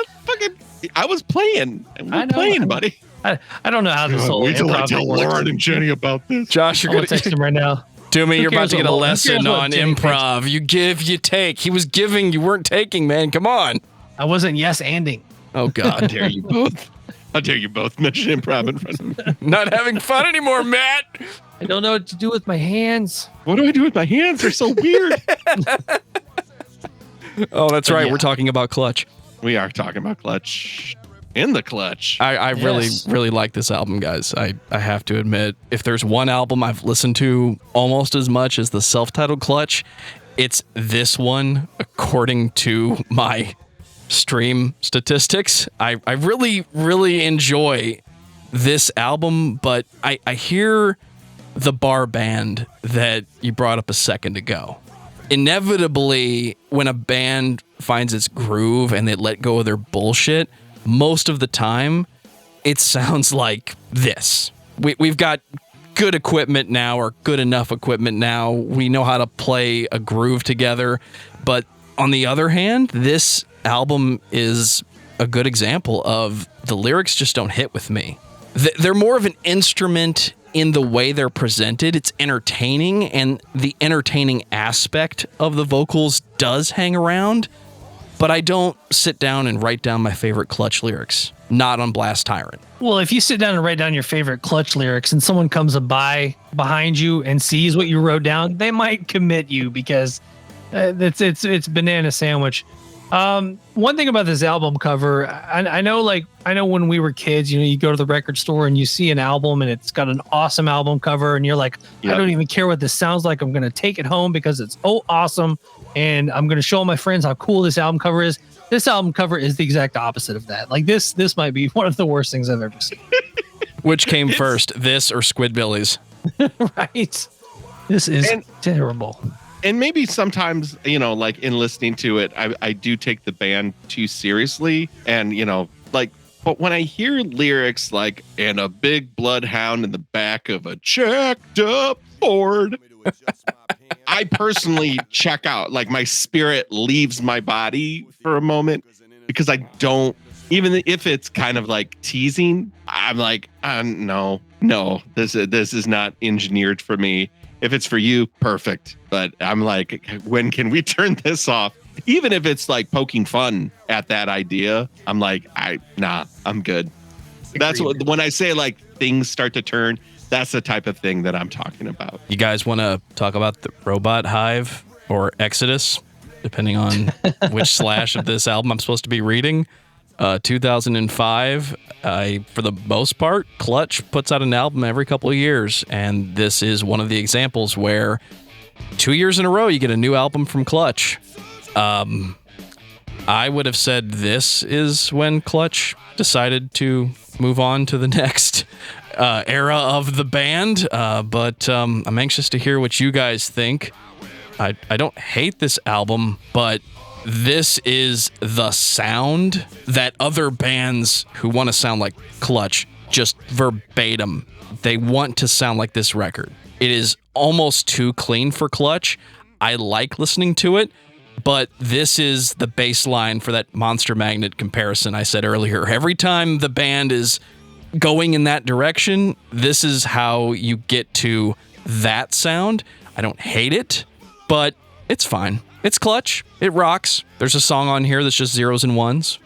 I was playing. We're playing, buddy. I don't know how this whole wait till I improv tell works. Lauren and Jenny about this. Josh, you're I'm gonna text him right now. Toomey, you're about to get a lesson on Jenny improv. You give, you take. He was giving, you weren't taking, man. Come on. I wasn't yes-anding. Oh, God. How dare you both? How dare you both mention improv in front of me? Not having fun anymore, Matt. I don't know what to do with my hands. What do I do with my hands? They're so weird. Oh, that's right. Yeah. We're talking about Clutch. We are talking about Clutch. In the Clutch. I really like this album, guys. I have to admit, if there's one album I've listened to almost as much as the self-titled Clutch, it's this one, according to my stream statistics. I really, really enjoy this album, but I hear the bar band that you brought up a second ago. Inevitably, when a band finds its groove and they let go of their bullshit, most of the time, it sounds like this. We've got good equipment now, or good enough equipment now. We know how to play a groove together. But on the other hand, this album is a good example of the lyrics just don't hit with me. They're more of an instrument in the way they're presented. It's entertaining, and the entertaining aspect of the vocals does hang around. But I don't sit down and write down my favorite Clutch lyrics. Not on Blast Tyrant. Well, if you sit down and write down your favorite Clutch lyrics and someone comes by behind you and sees what you wrote down, they might commit you because it's banana sandwich. One thing about this album cover, I know when we were kids, you go to the record store and you see an album and it's got an awesome album cover and you're like, yep. I don't even care what this sounds like. I'm going to take it home because it's awesome. And I'm going to show my friends how cool this album cover is. This album cover is the exact opposite of that. Like this might be one of the worst things I've ever seen. Which came first, this or Squidbillies? Right. This is terrible. And maybe sometimes, like in listening to it, I do take the band too seriously. And, but when I hear lyrics like, and a big bloodhound in the back of a checked up Ford, I personally check out. Like my spirit leaves my body for a moment because I don't, even if it's kind of like teasing, I'm like, no, this is not engineered for me. if it's for you, perfect. But I'm like, when can we turn this off? Even if it's like poking fun at that idea, I'm like, I'm good. That's what, when I say like things start to turn, that's the type of thing that I'm talking about. You guys want to talk about the Robot Hive or Exodus, depending on which slash of this album I'm supposed to be reading? 2005, for the most part, Clutch puts out an album every couple of years, and this is one of the examples where 2 years in a row you get a new album from Clutch. I would have said this is when Clutch decided to move on to the next era of the band, but I'm anxious to hear what you guys think. I don't hate this album, but this is the sound that other bands who want to sound like Clutch, just verbatim, they want to sound like this record. It is almost too clean for Clutch. I like listening to it, but this is the baseline for that Monster Magnet comparison I said earlier. Every time the band is going in that direction, this is how you get to that sound. I don't hate it, but it's fine. It's Clutch. It rocks. There's a song on here that's just zeros and ones.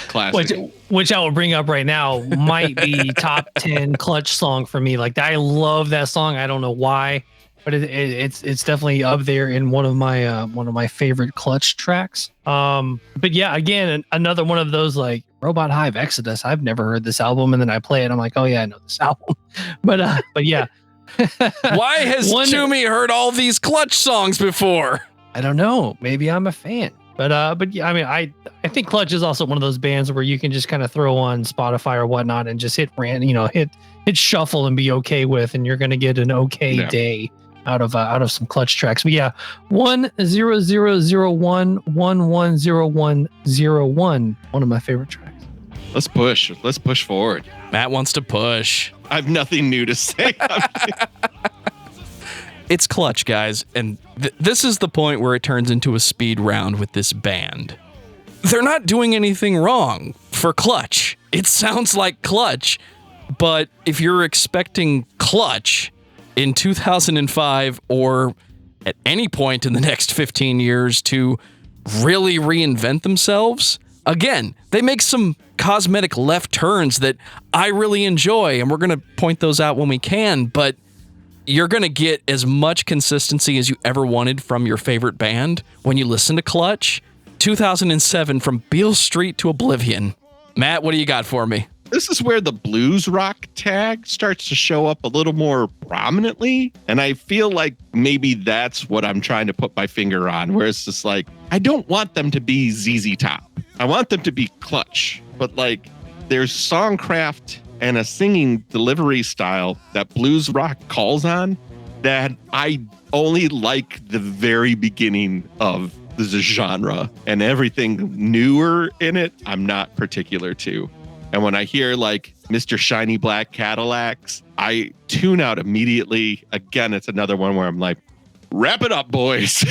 Classic. Which I will bring up right now might be top 10 Clutch song for me. Like, I love that song. I don't know why, but it's definitely up there in one of my favorite Clutch tracks. But yeah, again, another one of those like Robot Hive, Exodus. I've never heard this album, and then I play it. I'm like, oh yeah, I know this album. But yeah. Why has Toomey heard all these Clutch songs before? I don't know. Maybe I'm a fan. But yeah, I mean, I think Clutch is also one of those bands where you can just kind of throw on Spotify or whatnot and just hit shuffle and be okay with, and you're going to get an okay day out of some Clutch tracks. But yeah, 10001110101, one of my favorite tracks. Let's push forward. Matt wants to push. I have nothing new to say. It's Clutch, guys, and this is the point where it turns into a speed round with this band. They're not doing anything wrong for Clutch. It sounds like Clutch, but if you're expecting Clutch in 2005 or at any point in the next 15 years to really reinvent themselves, again, they make some cosmetic left turns that I really enjoy, and we're going to point those out when we can, but you're going to get as much consistency as you ever wanted from your favorite band when you listen to Clutch. 2007, From Beale Street to Oblivion. Matt, what do you got for me? This is where the blues rock tag starts to show up a little more prominently. And I feel like maybe that's what I'm trying to put my finger on, where it's just like, I don't want them to be ZZ Top. I want them to be Clutch. But like, there's songcraft and a singing delivery style that blues rock calls on that I only like the very beginning of the genre, and everything newer in it, I'm not particular to. And when I hear like Mr. Shiny Black Cadillacs, I tune out immediately. Again, it's another one where I'm like, wrap it up, boys.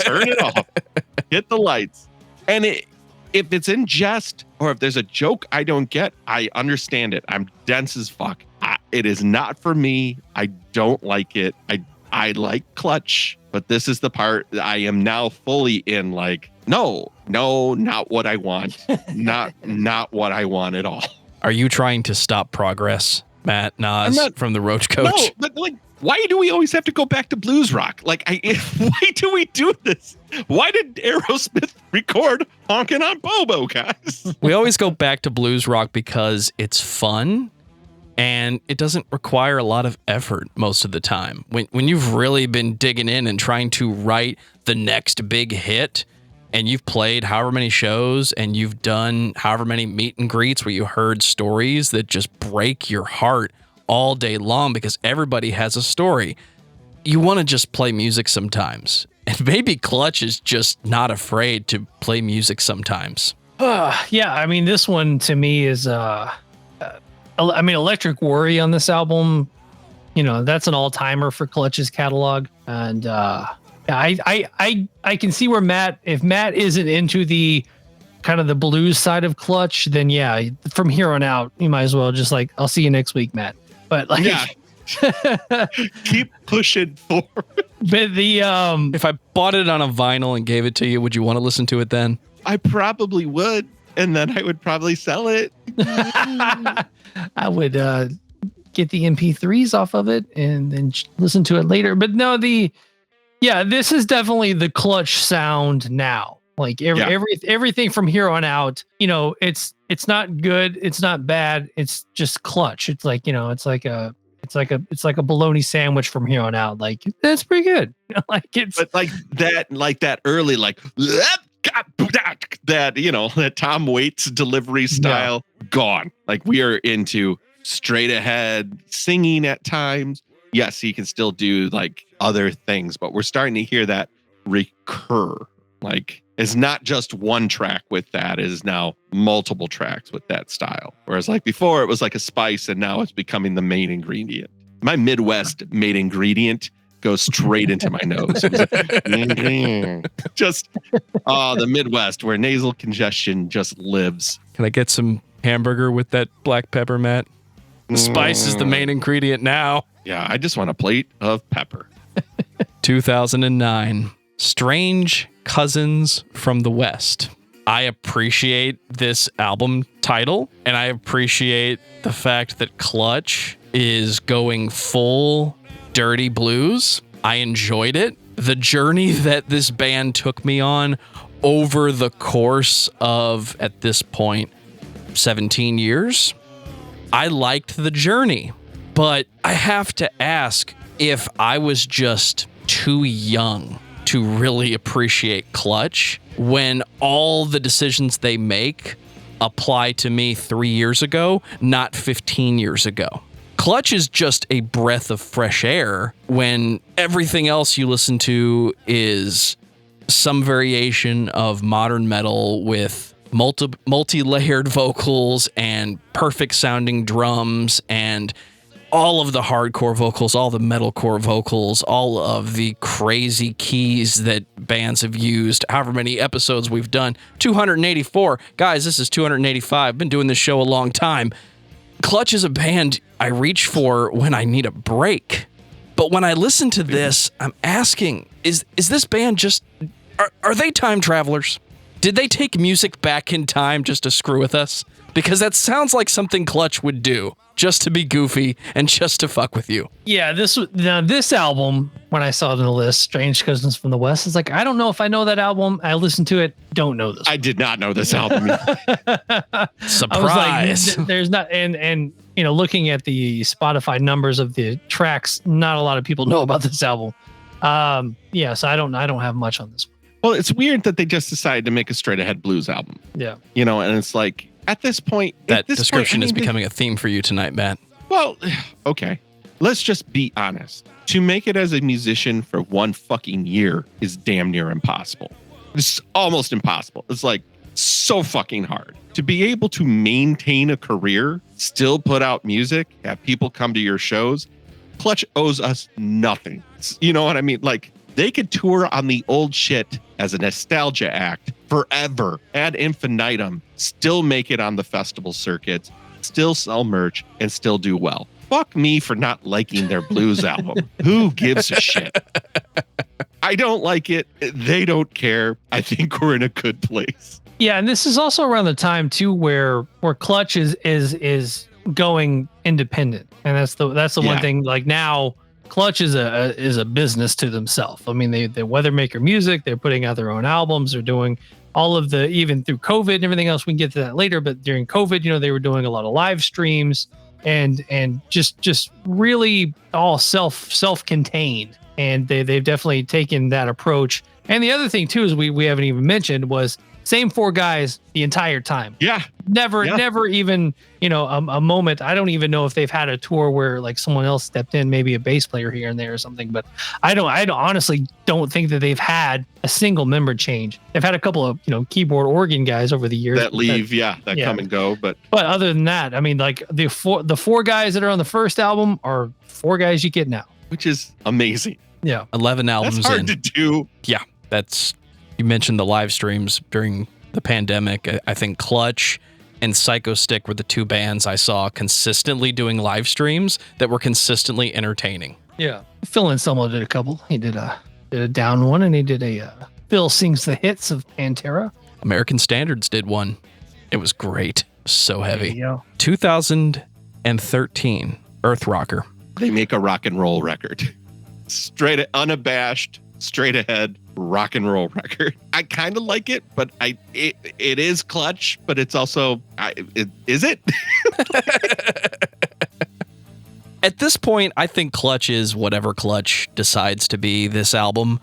Turn it off. Hit the lights. And if it's in jest or if there's a joke I don't get, I understand it. I'm dense as fuck. It is not for me. I don't like it. I like Clutch, but this is the part that I am now fully in, like, no, not what I want. not what I want at all. Are you trying to stop progress, Matt Naas from the Roach Koach? No, but like, why do we always have to go back to blues rock? Like, why do we do this? Why did Aerosmith record Honkin' on Bobo, guys? We always go back to blues rock because it's fun and it doesn't require a lot of effort most of the time. When you've really been digging in and trying to write the next big hit, and you've played however many shows and you've done however many meet and greets where you heard stories that just break your heart all day long because everybody has a story, you want to just play music sometimes. And maybe Clutch is just not afraid to play music sometimes. Yeah, I mean, this one to me is, Electric Worry on this album, that's an all-timer for Clutch's catalog. And I can see where if Matt isn't into the kind of the blues side of Clutch, then yeah, from here on out, you might as well just like, I'll see you next week, Matt. But like, yeah, Keep pushing forward. But the If I bought it on a vinyl and gave it to you, would you want to listen to it then? I probably would, and then I would probably sell it. I would get the MP3s off of it and then listen to it later. But no, this is definitely the Clutch sound now. Like everything from here on out, it's not good, it's not bad, it's just Clutch. It's like, it's like a bologna sandwich from here on out. Like that's pretty good. But like that early that Tom Waits delivery style gone. Like we are into straight ahead singing at times. Yes, he can still do like other things, but we're starting to hear that recur. Like it's not just one track with that, it is now multiple tracks with that style. Whereas like before it was like a spice and now it's becoming the main ingredient. My Midwest main ingredient goes straight into my nose. Just the Midwest where nasal congestion just lives. Can I get some hamburger with that black pepper, Matt? The spice is the main ingredient now. Yeah, I just want a plate of pepper. 2009. Strange Cousins from the West. I appreciate this album title, and I appreciate the fact that Clutch is going full dirty blues. I enjoyed it. The journey that this band took me on over the course of, at this point, 17 years. I liked the journey, but I have to ask if I was just too young to really appreciate Clutch when all the decisions they make apply to me 3 years ago, not 15 years ago. Clutch is just a breath of fresh air when everything else you listen to is some variation of modern metal with multi-layered vocals and perfect sounding drums and all of the hardcore vocals, all the metalcore vocals, all of the crazy keys that bands have used, however many episodes we've done. 284. Guys, this is 285. Been doing this show a long time. Clutch is a band I reach for when I need a break. But when I listen to this, I'm asking, is this band just... Are they time travelers? Did they take music back in time just to screw with us? Because that sounds like something Clutch would do, just to be goofy and just to fuck with you. Yeah, this album, when I saw it on the list, Strange Cousins from the West, it's like, I don't know if I know that album. I listened to it, don't know this. I did not know this album. Surprise. I was like, there's not, and looking at the Spotify numbers of the tracks, not a lot of people know about this album. So I don't have much on this one. Well, it's weird that they just decided to make a straight ahead blues album. Yeah. And it's like, at this point... That description is becoming a theme for you tonight, Matt. Well, okay. Let's just be honest. To make it as a musician for one fucking year is damn near impossible. It's almost impossible. It's like so fucking hard. To be able to maintain a career, still put out music, have people come to your shows, Clutch owes us nothing. You know what I mean? Like, they could tour on the old shit as a nostalgia act forever, ad infinitum, still make it on the festival circuits, still sell merch, and still do well. Fuck me for not liking their blues album. Who gives a shit? I don't like it. They don't care. I think we're in a good place. Yeah, and this is also around the time too where Clutch is going independent, and that's the one thing. Like now, Clutch is a business to themselves. I mean, they Weather Maker Music, they're putting out their own albums, they're doing all of the, even through COVID and everything else. We can get to that later, but during COVID, they were doing a lot of live streams and just really all self-contained. And they've definitely taken that approach. And the other thing too is we haven't even mentioned was same four guys the entire time. Yeah. Never even, a moment. I don't even know if they've had a tour where like someone else stepped in, maybe a bass player here and there or something. But I honestly don't think that they've had a single member change. They've had a couple of, keyboard organ guys over the years that leave. That come and go. But other than that, I mean, like the four guys that are on the first album are four guys you get now, which is amazing. Yeah. 11 albums That's hard in. to do. Yeah. You mentioned the live streams during the pandemic. I think Clutch and Psycho Stick were the two bands I saw consistently doing live streams that were consistently entertaining. Yeah. Phil Anselmo did a couple. He did a down one, and he did a Phil Sings the Hits of Pantera. American Standards did one. It was great. So heavy. There you go. 2013, Earth Rocker. They make a rock and roll record. Straight, unabashed, straight ahead rock and roll record. I kind of like it, but it is Clutch, but it's also, is it? At this point, I think Clutch is whatever Clutch decides to be this album.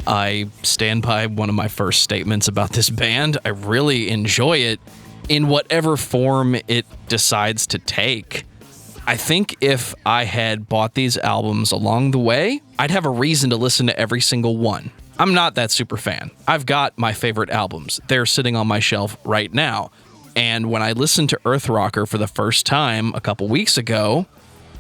I stand by one of my first statements about this band. I really enjoy it in whatever form it decides to take. I think if I had bought these albums along the way, I'd have a reason to listen to every single one. I'm not that super fan. I've got my favorite albums. They're sitting on my shelf right now. And when I listened to Earth Rocker for the first time a couple weeks ago,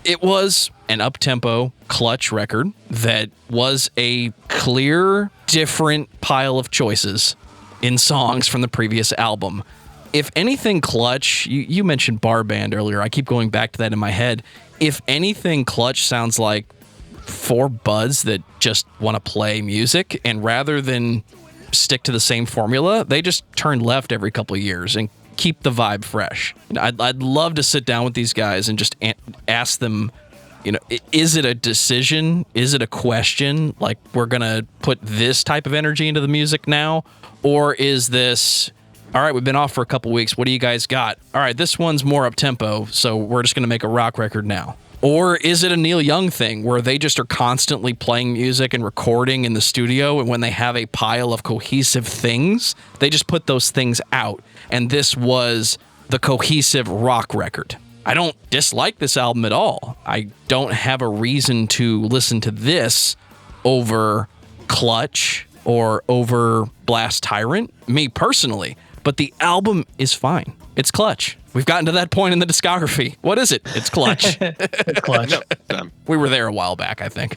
it was an up-tempo Clutch record that was a clear, different pile of choices in songs from the previous album. If anything, Clutch, you mentioned bar band earlier. I keep going back to that in my head. If anything, Clutch sounds like four buds that just want to play music, and rather than stick to the same formula, they just turn left every couple of years and keep the vibe fresh. I'd love to sit down with these guys and just ask them, is it a decision? Is it a question? Like, we're going to put this type of energy into the music now? Or is this, all right, we've been off for a couple weeks. What do you guys got? All right, this one's more up-tempo, so we're just going to make a rock record now. Or is it a Neil Young thing where they just are constantly playing music and recording in the studio, and when they have a pile of cohesive things, they just put those things out. And this was the cohesive rock record. I don't dislike this album at all. I don't have a reason to listen to this over Clutch or over Blast Tyrant, me personally. But the album is fine. It's Clutch. We've gotten to that point in the discography. What is it? It's Clutch. It's Clutch. We were there a while back, I think.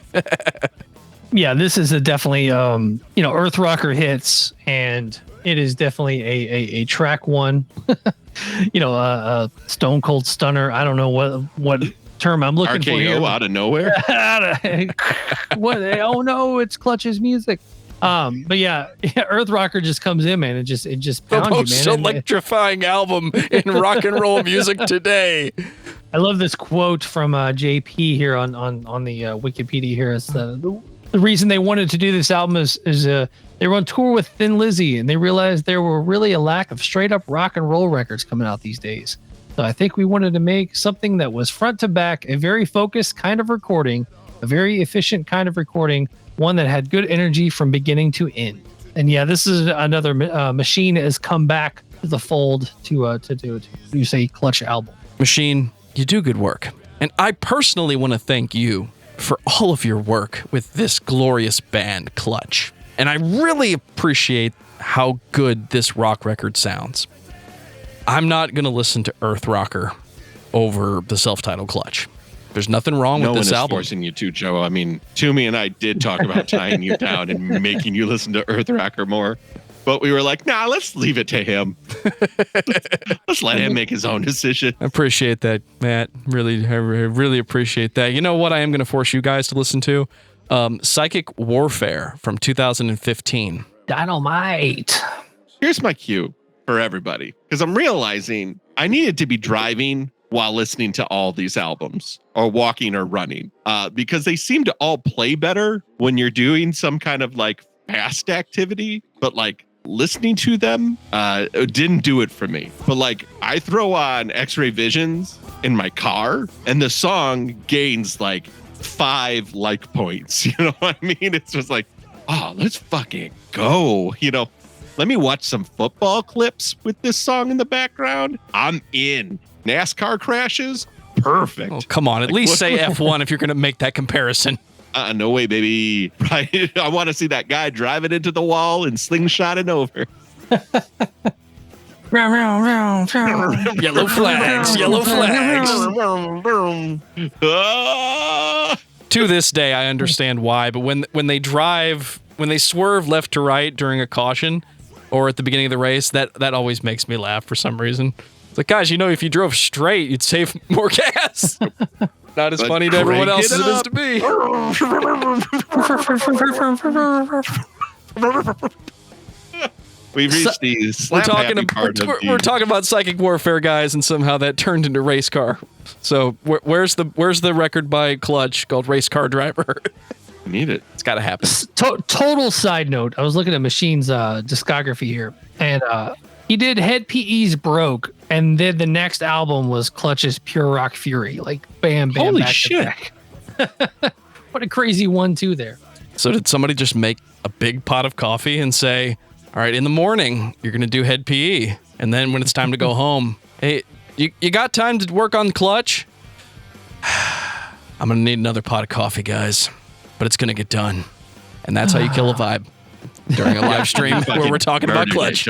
Yeah, this is a definitely, Earth Rocker hits, and it is definitely a track one. Stone Cold Stunner. I don't know what term I'm looking for here. RKO out of nowhere. What? Oh no, it's Clutch's music. But yeah, Earth Rocker just comes in, man. It just pounds the most you, man. electrifying album in rock and roll music today. I love this quote from JP here on the Wikipedia here. It's the reason they wanted to do this album is they were on tour with Thin Lizzy, and they realized there were really a lack of straight up rock and roll records coming out these days. So I think we wanted to make something that was front to back, a very focused kind of recording, a very efficient kind of recording, one that had good energy from beginning to end. And yeah, this is another Machine has come back to the fold to do say Clutch album. Machine, you do good work. And I personally want to thank you for all of your work with this glorious band, Clutch. And I really appreciate how good this rock record sounds. I'm not going to listen to Earth Rocker over the self-titled Clutch. There's nothing wrong with this album. No one is forcing you to, Joe. I mean, Toomey and I did talk about tying you down and making you listen to Earth Rocker more. But we were like, nah, let's leave it to him. Let's let him make his own decision. I appreciate that, Matt. I really appreciate that. You know what I am going to force you guys to listen to? Psychic Warfare from 2015. Dynamite. Here's my cue for everybody, because I'm realizing I needed to be driving while listening to all these albums, or walking or running, because they seem to all play better when you're doing some kind of like fast activity, but like listening to them didn't do it for me. But like I throw on X-Ray Visions in my car and the song gains like 5 like points. You know what I mean? It's just like, oh, let's fucking go. Let me watch some football clips with this song in the background. I'm in. NASCAR crashes, perfect. Oh, come on, at least say F1 if you're going to make that comparison. No way, baby. Right? I want to see that guy driving into the wall and slingshotting over. Yellow flags, yellow flags. To this day, I understand why, but when they swerve left to right during a caution or at the beginning of the race, that always makes me laugh for some reason. Like, guys, if you drove straight, you'd save more gas. Not as funny to everyone else as it is to me. We've reached these. We're talking about psychic warfare, guys, and somehow that turned into race car. So where's the record by Clutch called Race Car Driver? Need it. It's got to happen. Total side note. I was looking at Machine's discography here, and he did Head PE's Broke, and then the next album was Clutch's Pure Rock Fury. Like, bam, bam, holy back shit. to back. What a crazy 1-2 there. So did somebody just make a big pot of coffee and say, all right, in the morning, you're going to do Head PE. And then when it's time to go home, hey, you got time to work on Clutch? I'm going to need another pot of coffee, guys. But it's going to get done. And that's how you kill a vibe during a live stream where we're talking about Clutch.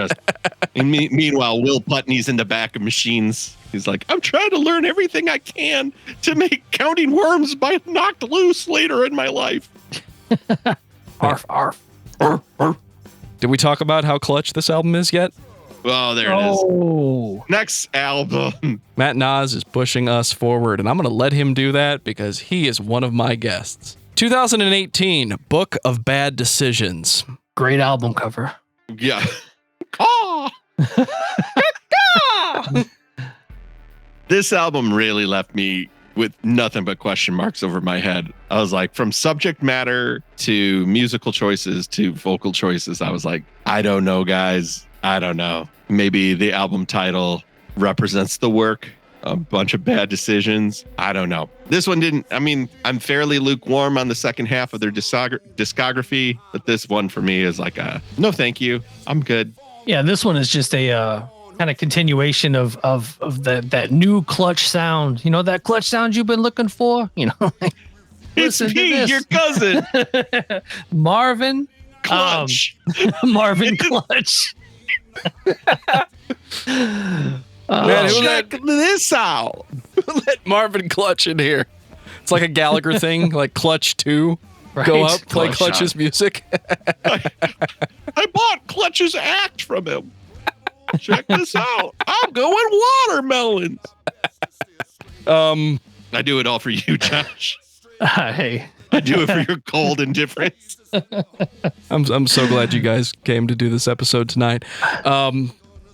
And meanwhile, Will Putney's in the back of Machines. He's like, I'm trying to learn everything I can to make Counting Worms by Knocked Loose later in my life. Arf, arf. Did we talk about how clutch this album is yet? Oh, there it is. Next album. Matt Naas is pushing us forward, and I'm going to let him do that because he is one of my guests. 2018, Book of Bad Decisions. Great album cover. Yeah. Oh. This album really left me with nothing but question marks over my head. I was like, from subject matter to musical choices to vocal choices, I was like, I don't know, guys. I don't know. Maybe the album title represents the work. A bunch of bad decisions. I don't know. This one didn't. I mean, I'm fairly lukewarm on the second half of their discography, but this one for me is like no thank you. I'm good. Yeah, this one is just a kind of continuation of that new Clutch sound. You know, that Clutch sound you've been looking for? You know, like, it's me, your cousin. Marvin Clutch. Marvin Clutch. Man, check this out. Let Marvin Clutch in here. It's like a Gallagher thing, like Clutch 2. Right. Go up, play Clutch's music. I bought Clutch's act from him. Check this out. I'm going watermelons. I do it all for you, Josh. Hey. I do it for your cold indifference. I'm so glad you guys came to do this episode tonight.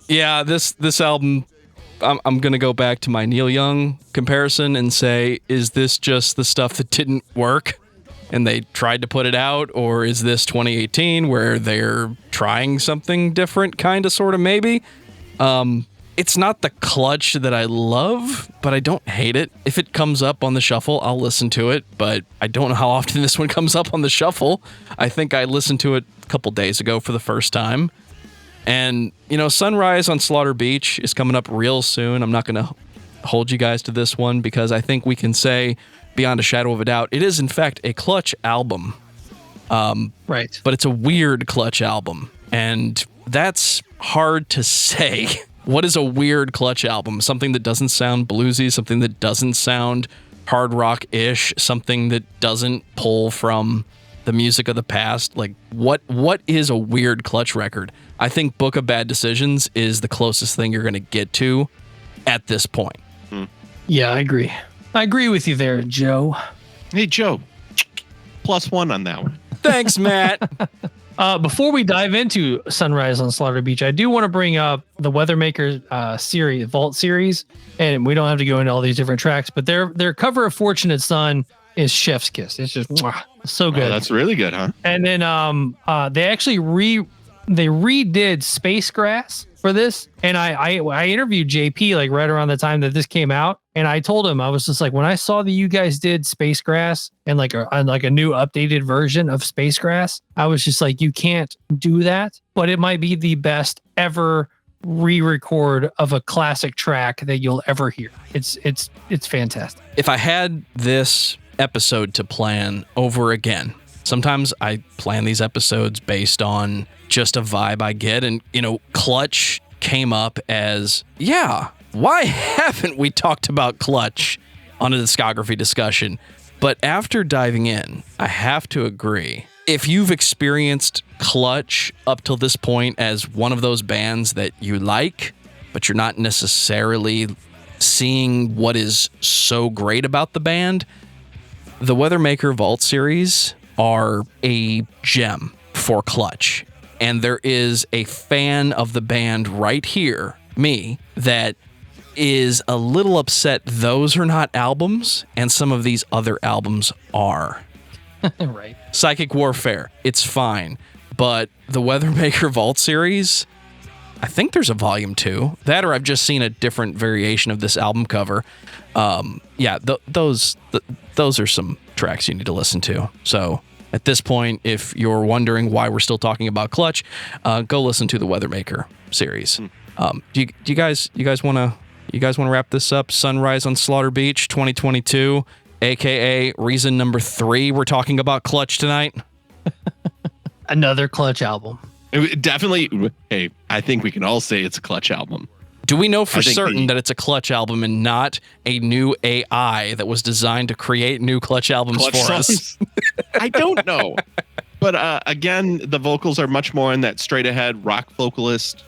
Yeah, this album, I'm going to go back to my Neil Young comparison and say, is this just the stuff that didn't work and they tried to put it out? Or is this 2018 where they're trying something different, kind of, sort of, maybe? It's not the Clutch that I love, but I don't hate it. If it comes up on the shuffle, I'll listen to it, but I don't know how often this one comes up on the shuffle. I think I listened to it a couple days ago for the first time. And, you know, Sunrise on Slaughter Beach is coming up real soon. I'm not going to hold you guys to this one because I think we can say, beyond a shadow of a doubt, it is, in fact, a Clutch album. Right. But it's a weird Clutch album. And that's hard to say. What is a weird Clutch album? Something that doesn't sound bluesy, something that doesn't sound hard rock-ish, something that doesn't pull from the music of the past. Like, what is a weird Clutch record? I think Book of Bad Decisions is the closest thing you're going to get to at this point. Yeah, I agree. I agree with you there, Joe. Hey, Joe. +1 on that one. Thanks, Matt. Before we dive into Sunrise on Slaughter Beach, I do want to bring up the Weathermaker series, Vault series, and we don't have to go into all these different tracks, but their cover of Fortunate Son is Chef's Kiss. It's just so good. Oh, that's really good, huh? And then they actually redid Space Grass for this, and I interviewed JP like right around the time that this came out, and I told him, I was just like, when I saw that you guys did Space Grass and like a new updated version of Space Grass, I was just like, you can't do that, but it might be the best ever re-record of a classic track that you'll ever hear. It's fantastic. If I had this episode to plan over again, sometimes I plan these episodes based on just a vibe I get, and you know, Clutch came up as, yeah, why haven't we talked about Clutch on a discography discussion? But after diving in, I have to agree, if you've experienced Clutch up till this point as one of those bands that you like, but you're not necessarily seeing what is so great about the band, the Weathermaker Vault series are a gem for Clutch. And there is a fan of the band right here, me, that is a little upset those are not albums and some of these other albums are. Right. Psychic Warfare, it's fine. But the Weathermaker Vault series, I think there's a volume 2. That or I've just seen a different variation of this album cover. Those are some tracks you need to listen to. So at this point, if you're wondering why we're still talking about Clutch, go listen to the Weathermaker series. Do you guys want to wrap this up? Sunrise on Slaughter Beach 2022, aka reason number 3 we're talking about Clutch tonight. Another Clutch album. Definitely. Hey, I think we can all say it's a Clutch album. Do we know for certain that it's a Clutch album and not a new AI that was designed to create new Clutch albums for us? I don't know. But again, the vocals are much more in that straight ahead rock vocalist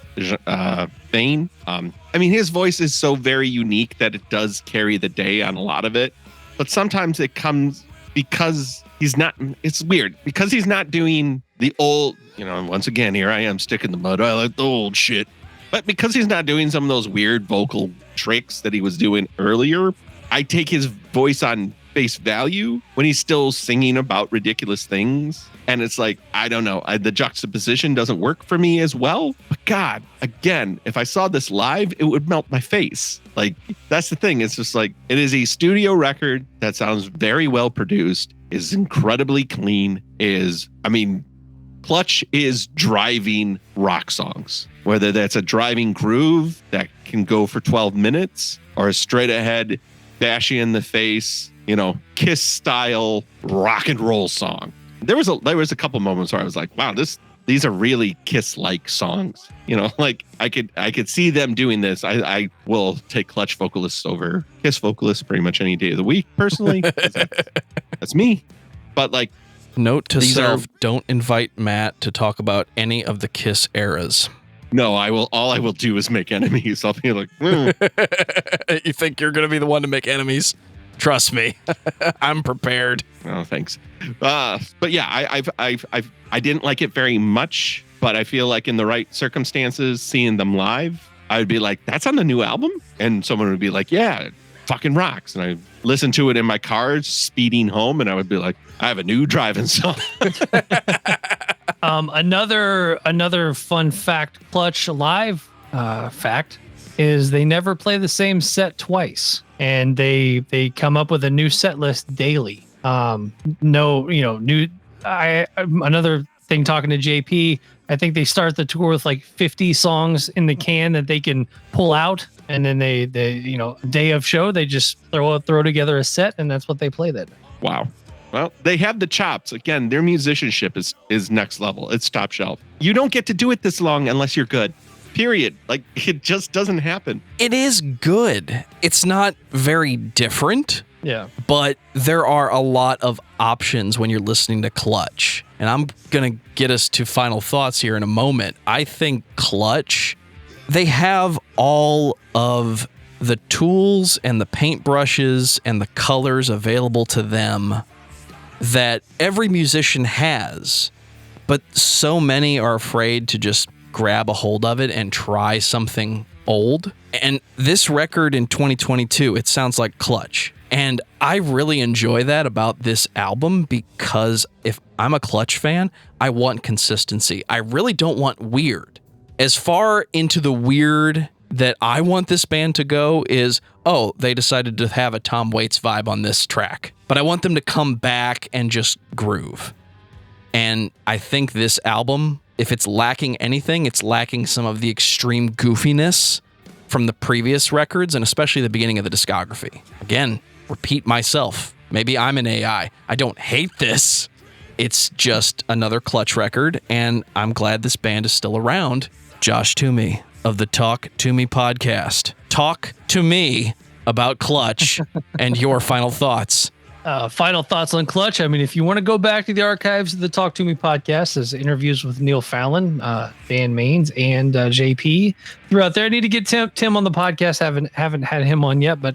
vein. I mean, his voice is so very unique that it does carry the day on a lot of it. But sometimes it comes because he's not, it's weird, because he's not doing the old, once again, here I am sticking the mud. I like the old shit. But because he's not doing some of those weird vocal tricks that he was doing earlier, I take his voice on face value when he's still singing about ridiculous things. And it's like, I don't know, the juxtaposition doesn't work for me as well. But God, again, if I saw this live, it would melt my face. Like, that's the thing. It's just like, it is a studio record that sounds very well produced, is incredibly clean, Clutch is driving rock songs, whether that's a driving groove that can go for 12 minutes or a straight ahead, bash you in the face, Kiss style rock and roll song. There was a couple moments where I was like, wow, these are really Kiss-like songs. Like I could see them doing this. I will take Clutch vocalists over Kiss vocalists pretty much any day of the week, personally. That's me. But like, note to self, don't invite Matt to talk about any of the Kiss eras. No, all I will do is make enemies. I'll be like, You think you're going to be the one to make enemies? Trust me. I'm prepared. Oh, thanks. But yeah, I didn't like it very much, but I feel like in the right circumstances, seeing them live, I would be like, that's on the new album? And someone would be like, yeah, it fucking rocks. And I listened to it in my car speeding home, and I would be like, I have a new driving song. Another fun fact, Clutch live fact is they never play the same set twice, and they come up with a new set list daily. Another thing, talking to JP, I think they start the tour with like 50 songs in the can that they can pull out, and then they day of show they just throw together a set, and that's what they play that night. Wow. Well, they have the chops. Again, their musicianship is next level. It's top shelf. You don't get to do it this long unless you're good. Period. Like, it just doesn't happen. It is good. It's not very different. Yeah. But there are a lot of options when you're listening to Clutch. And I'm going to get us to final thoughts here in a moment. I think Clutch, they have all of the tools and the paintbrushes and the colors available to them that every musician has, but so many are afraid to just grab a hold of it and try something old. And this record in 2022, it sounds like Clutch. And I really enjoy that about this album, because if I'm a Clutch fan, I want consistency. I really don't want weird. As far into the weird that I want this band to go is, oh, they decided to have a Tom Waits vibe on this track. But I want them to come back and just groove. And I think this album, if it's lacking anything, it's lacking some of the extreme goofiness from the previous records, and especially the beginning of the discography. Again, repeat myself. Maybe I'm an AI. I don't hate this. It's just another Clutch record, and I'm glad this band is still around. Josh Toomey of the Talk Toomey podcast. Talk to me about Clutch and your final thoughts. Final thoughts on Clutch. I mean, if you want to go back to the archives of the Talk Toomey podcast, there's interviews with Neil Fallon, Dan Maines, and JP throughout there. I need to get Tim on the podcast. Haven't had him on yet, but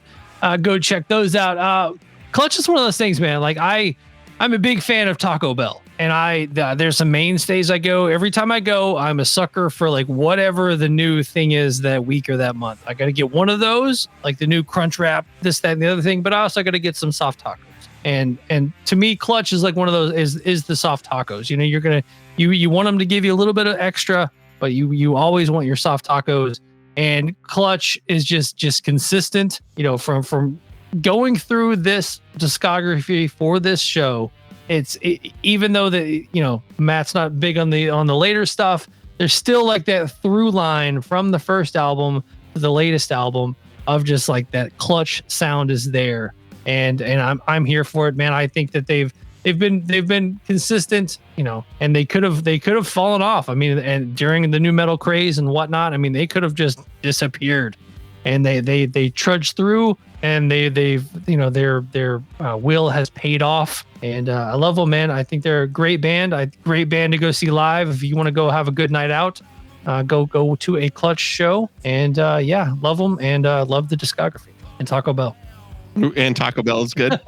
go check those out. Clutch is one of those things, man. Like I'm a big fan of Taco Bell, and there's some mainstays I go. Every time I go, I'm a sucker for like whatever the new thing is that week or that month. I got to get one of those, like the new crunch wrap, this, that, and the other thing. But I also got to get some soft tacos. And to me, Clutch is like one of those is the soft tacos. You know, you want them to give you a little bit of extra, but you always want your soft tacos. And Clutch is just consistent. You know, from going through this discography for this show, even though Matt's not big on the later stuff, there's still like that through line from the first album to the latest album of just like that Clutch sound is there. And I'm here for it, man. I think that they've been consistent, you know, and they could have fallen off. I mean, and during the new metal craze and whatnot, I mean, they could have just disappeared, and they trudged through, and their will has paid off. And I love them, man. I think they're a great band. Great band to go see live. If you want to go have a good night out, go to a Clutch show. And love them, and love the discography and Taco Bell. And Taco Bell is good.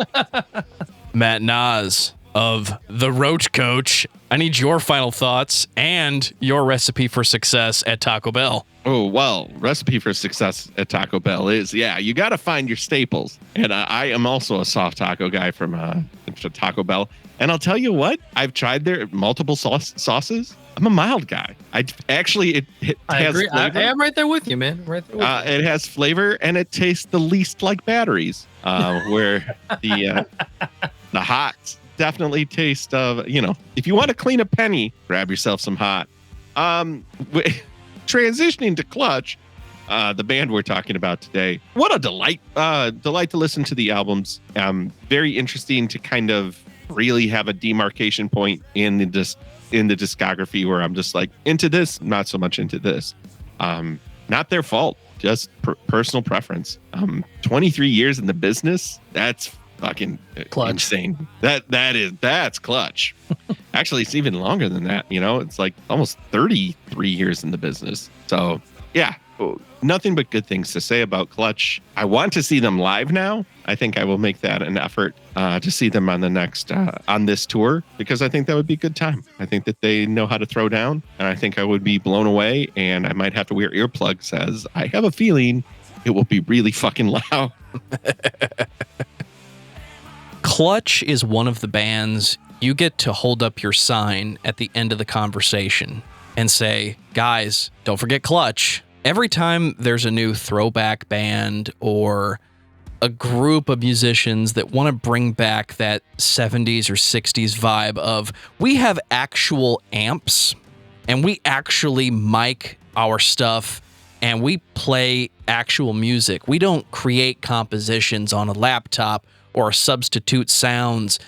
Matt Naas of the Roach Koach. I need your final thoughts and your recipe for success at Taco Bell. Oh, well, recipe for success at Taco Bell is, you got to find your staples. And I am also a soft taco guy from Taco Bell. And I'll tell you what, I've tried their multiple sauces. I'm a mild guy. It I has agree. flavor. I am right there with you, man. Right there with you. It has flavor, and it tastes the least like batteries. Where the hots definitely taste of, if you want to clean a penny, grab yourself some hot. Transitioning to Clutch, the band we're talking about today. What a delight to listen to the albums. Very interesting to kind of really have a demarcation point in the discography where I'm just like into this, not so much into this. Not their fault, just personal preference. 23 years in the business, that's fucking Clutch. Insane. That's Clutch. Actually, it's even longer than that. It's like almost 33 years in the business. So yeah, nothing but good things to say about Clutch. I want to see them live now. I think I will make that an effort to see them on the next on this tour, because I think that would be a good time. I think that they know how to throw down, and I think I would be blown away, and I might have to wear earplugs, as I have a feeling it will be really fucking loud. Clutch is one of the bands you get to hold up your sign at the end of the conversation and say, guys, don't forget Clutch. Every time there's a new throwback band or a group of musicians that want to bring back that 70s or 60s vibe of, we have actual amps and we actually mic our stuff and we play actual music. We don't create compositions on a laptop or substitute sounds.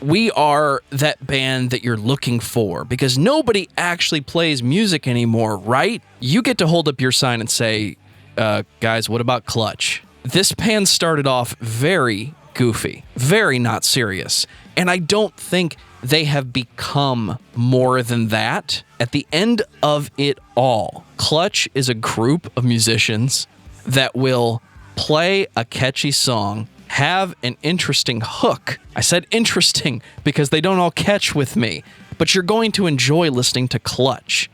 We are that band that you're looking for, because nobody actually plays music anymore, right? You get to hold up your sign and say, guys, what about Clutch? This band started off very goofy, very not serious, and I don't think they have become more than that. At the end of it all, Clutch is a group of musicians that will play a catchy song, have an interesting hook. I said interesting because they don't all catch with me, but you're going to enjoy listening to Clutch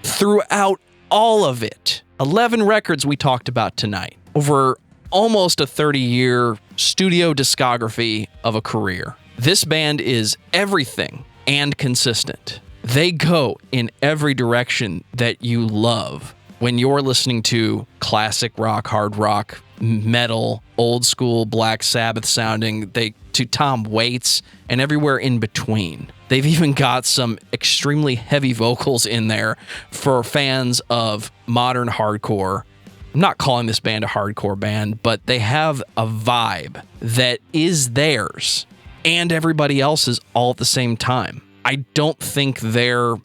throughout all of it. 11 records we talked about tonight, over almost a 30-year studio discography of a career. This band is everything and consistent. They go in every direction that you love when you're listening to classic rock, hard rock, metal, old school Black Sabbath sounding, to Tom Waits and everywhere in between. They've even got some extremely heavy vocals in there for fans of modern hardcore. I'm not calling this band a hardcore band, but they have a vibe that is theirs and everybody else's all at the same time. I don't think they're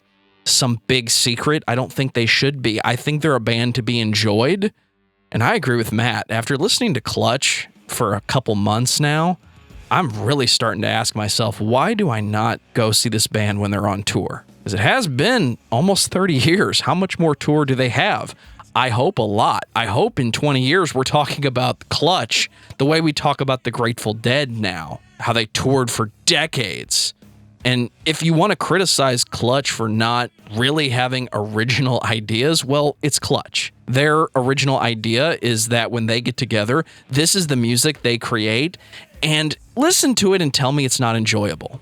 some big secret. I don't think they should be. I think they're a band to be enjoyed. And I agree with Matt. After listening to Clutch for a couple months now, I'm really starting to ask myself, why do I not go see this band when they're on tour? Because it has been almost 30 years. How much more tour do they have? I hope a lot. I hope in 20 years we're talking about Clutch the way we talk about the Grateful Dead now, how they toured for decades. And if you want to criticize Clutch for not really having original ideas, well, it's Clutch. Their original idea is that when they get together, this is the music they create, and listen to it and tell me it's not enjoyable.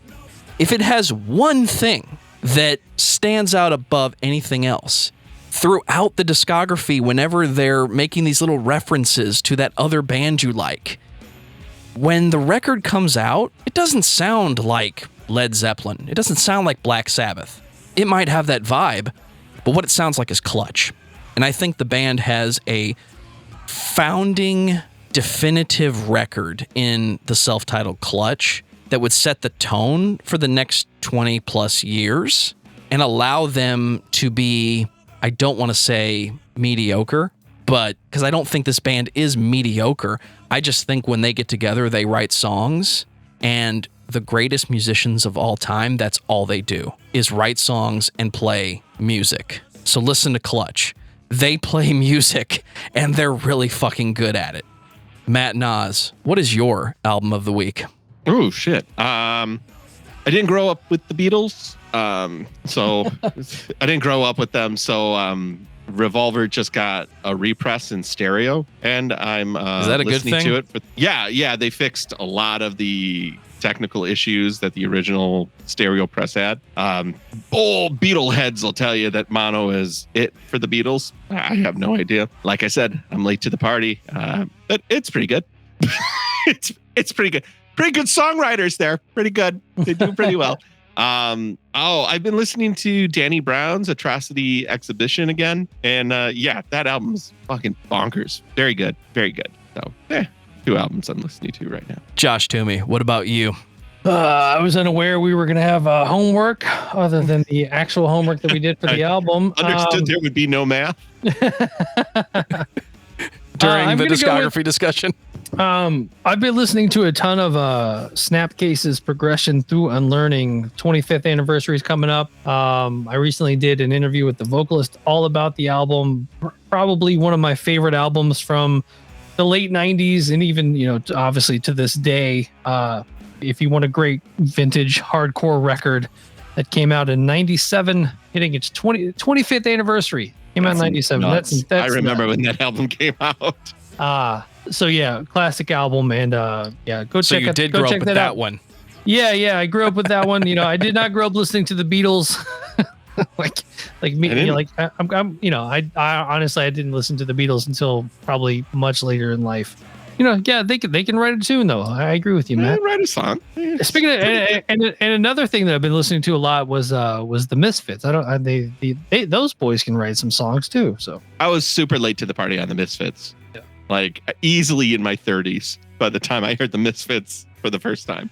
If it has one thing that stands out above anything else, throughout the discography, whenever they're making these little references to that other band you like, when the record comes out, it doesn't sound like Led Zeppelin. It doesn't sound like Black Sabbath. It might have that vibe, but what it sounds like is Clutch. And I think the band has a founding, definitive record in the self-titled Clutch that would set the tone for the next 20 plus years and allow them to be, I don't want to say mediocre, but because I don't think this band is mediocre. I just think when they get together, they write songs, and the greatest musicians of all time, that's all they do, is write songs and play music. So listen to Clutch. They play music, and they're really fucking good at it. Matt Naas, what is your album of the week? Oh, shit. I didn't grow up with the Beatles, so I didn't grow up with them, so Revolver just got a repress in stereo, and I'm is that a listening good thing? to it. But yeah, they fixed a lot of the technical issues that the original stereo press had. Old Beatle heads will tell you that mono is it for the Beatles. I have no idea. Like I said, I'm late to the party, but it's pretty good. it's pretty good. Pretty good songwriters there. Pretty good. They do pretty well. I've been listening to Danny Brown's Atrocity Exhibition again, and that album's fucking bonkers. Very good. So, 2 albums I'm listening to right now. Josh Toomey, what about you? I was unaware we were going to have homework other than the actual homework that we did for the album. Understood there would be no math. During the discography discussion. I've been listening to a ton of Snapcase's Progression Through Unlearning. 25th anniversary is coming up. I recently did an interview with the vocalist all about the album. Probably one of my favorite albums from the late 90s, and even, obviously to this day. If you want a great vintage hardcore record that came out in 97, hitting its 25th anniversary. Came out in 97. That's I remember when that album came out. So yeah, classic album, and go check. So you did grow up with that one. Yeah, I grew up with that one. I did not grow up listening to the Beatles. like me, I honestly I didn't listen to the Beatles until probably much later in life. They can write a tune though. I agree with you, Matt. Write a song. Speaking of, and another thing that I've been listening to a lot was the Misfits. Those boys can write some songs too. So I was super late to the party on the Misfits. Yeah. Like easily in my 30s by the time I heard the Misfits for the first time.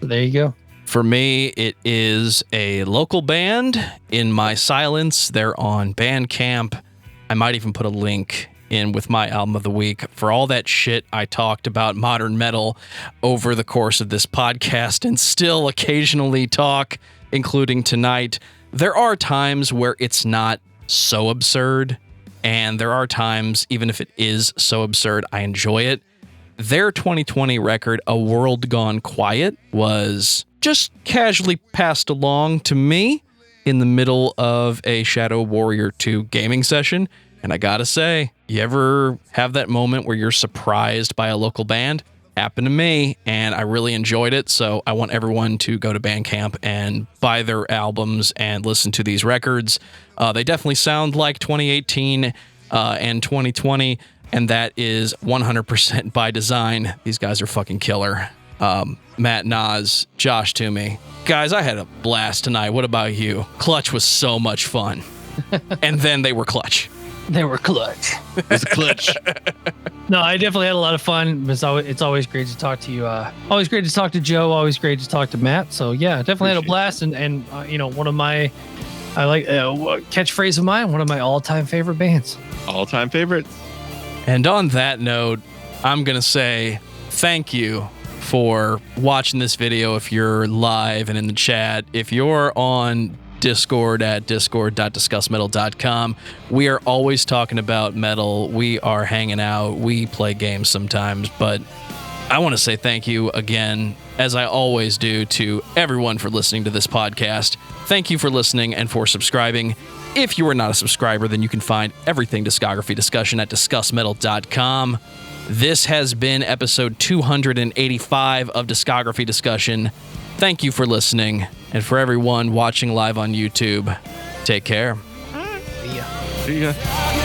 So there you go. For me, it is a local band. In My Silence, they're on Bandcamp. I might even put a link in with my album of the week. For all that shit I talked about modern metal over the course of this podcast and still occasionally talk, including tonight, there are times where it's not so absurd, and there are times, even if it is so absurd, I enjoy it. Their 2020 record, A World Gone Quiet, was just casually passed along to me in the middle of a Shadow Warrior 2 gaming session. And I gotta say, you ever have that moment where you're surprised by a local band? Happened to me, and I really enjoyed it. So I want everyone to go to Bandcamp and buy their albums and listen to these records. They definitely sound like 2018 and 2020, and that is 100% by design. These guys are fucking killer. Matt Naas, Josh Toomey. Guys, I had a blast tonight. What about you? Clutch was so much fun. And then they were Clutch. They were Clutch. It was a clutch. No, I definitely had a lot of fun. It's always great to talk to you. Always great to talk to Joe. Always great to talk to Matt. So yeah, definitely had a blast. And one of my, catchphrase of mine, one of my all-time favorite bands. All-time favorites. And on that note, I'm going to say thank you for watching this video if you're live and in the chat. If you're on Discord at discord.discussmetal.com, we are always talking about metal. We are hanging out. We play games sometimes, but I want to say thank you again, as I always do, to everyone for listening to this podcast. Thank you for listening and for subscribing. If you are not a subscriber, then you can find everything Discography Discussion at discussmetal.com. This has been episode 285 of Discography Discussion. Thank you for listening. And for everyone watching live on YouTube, take care. See ya.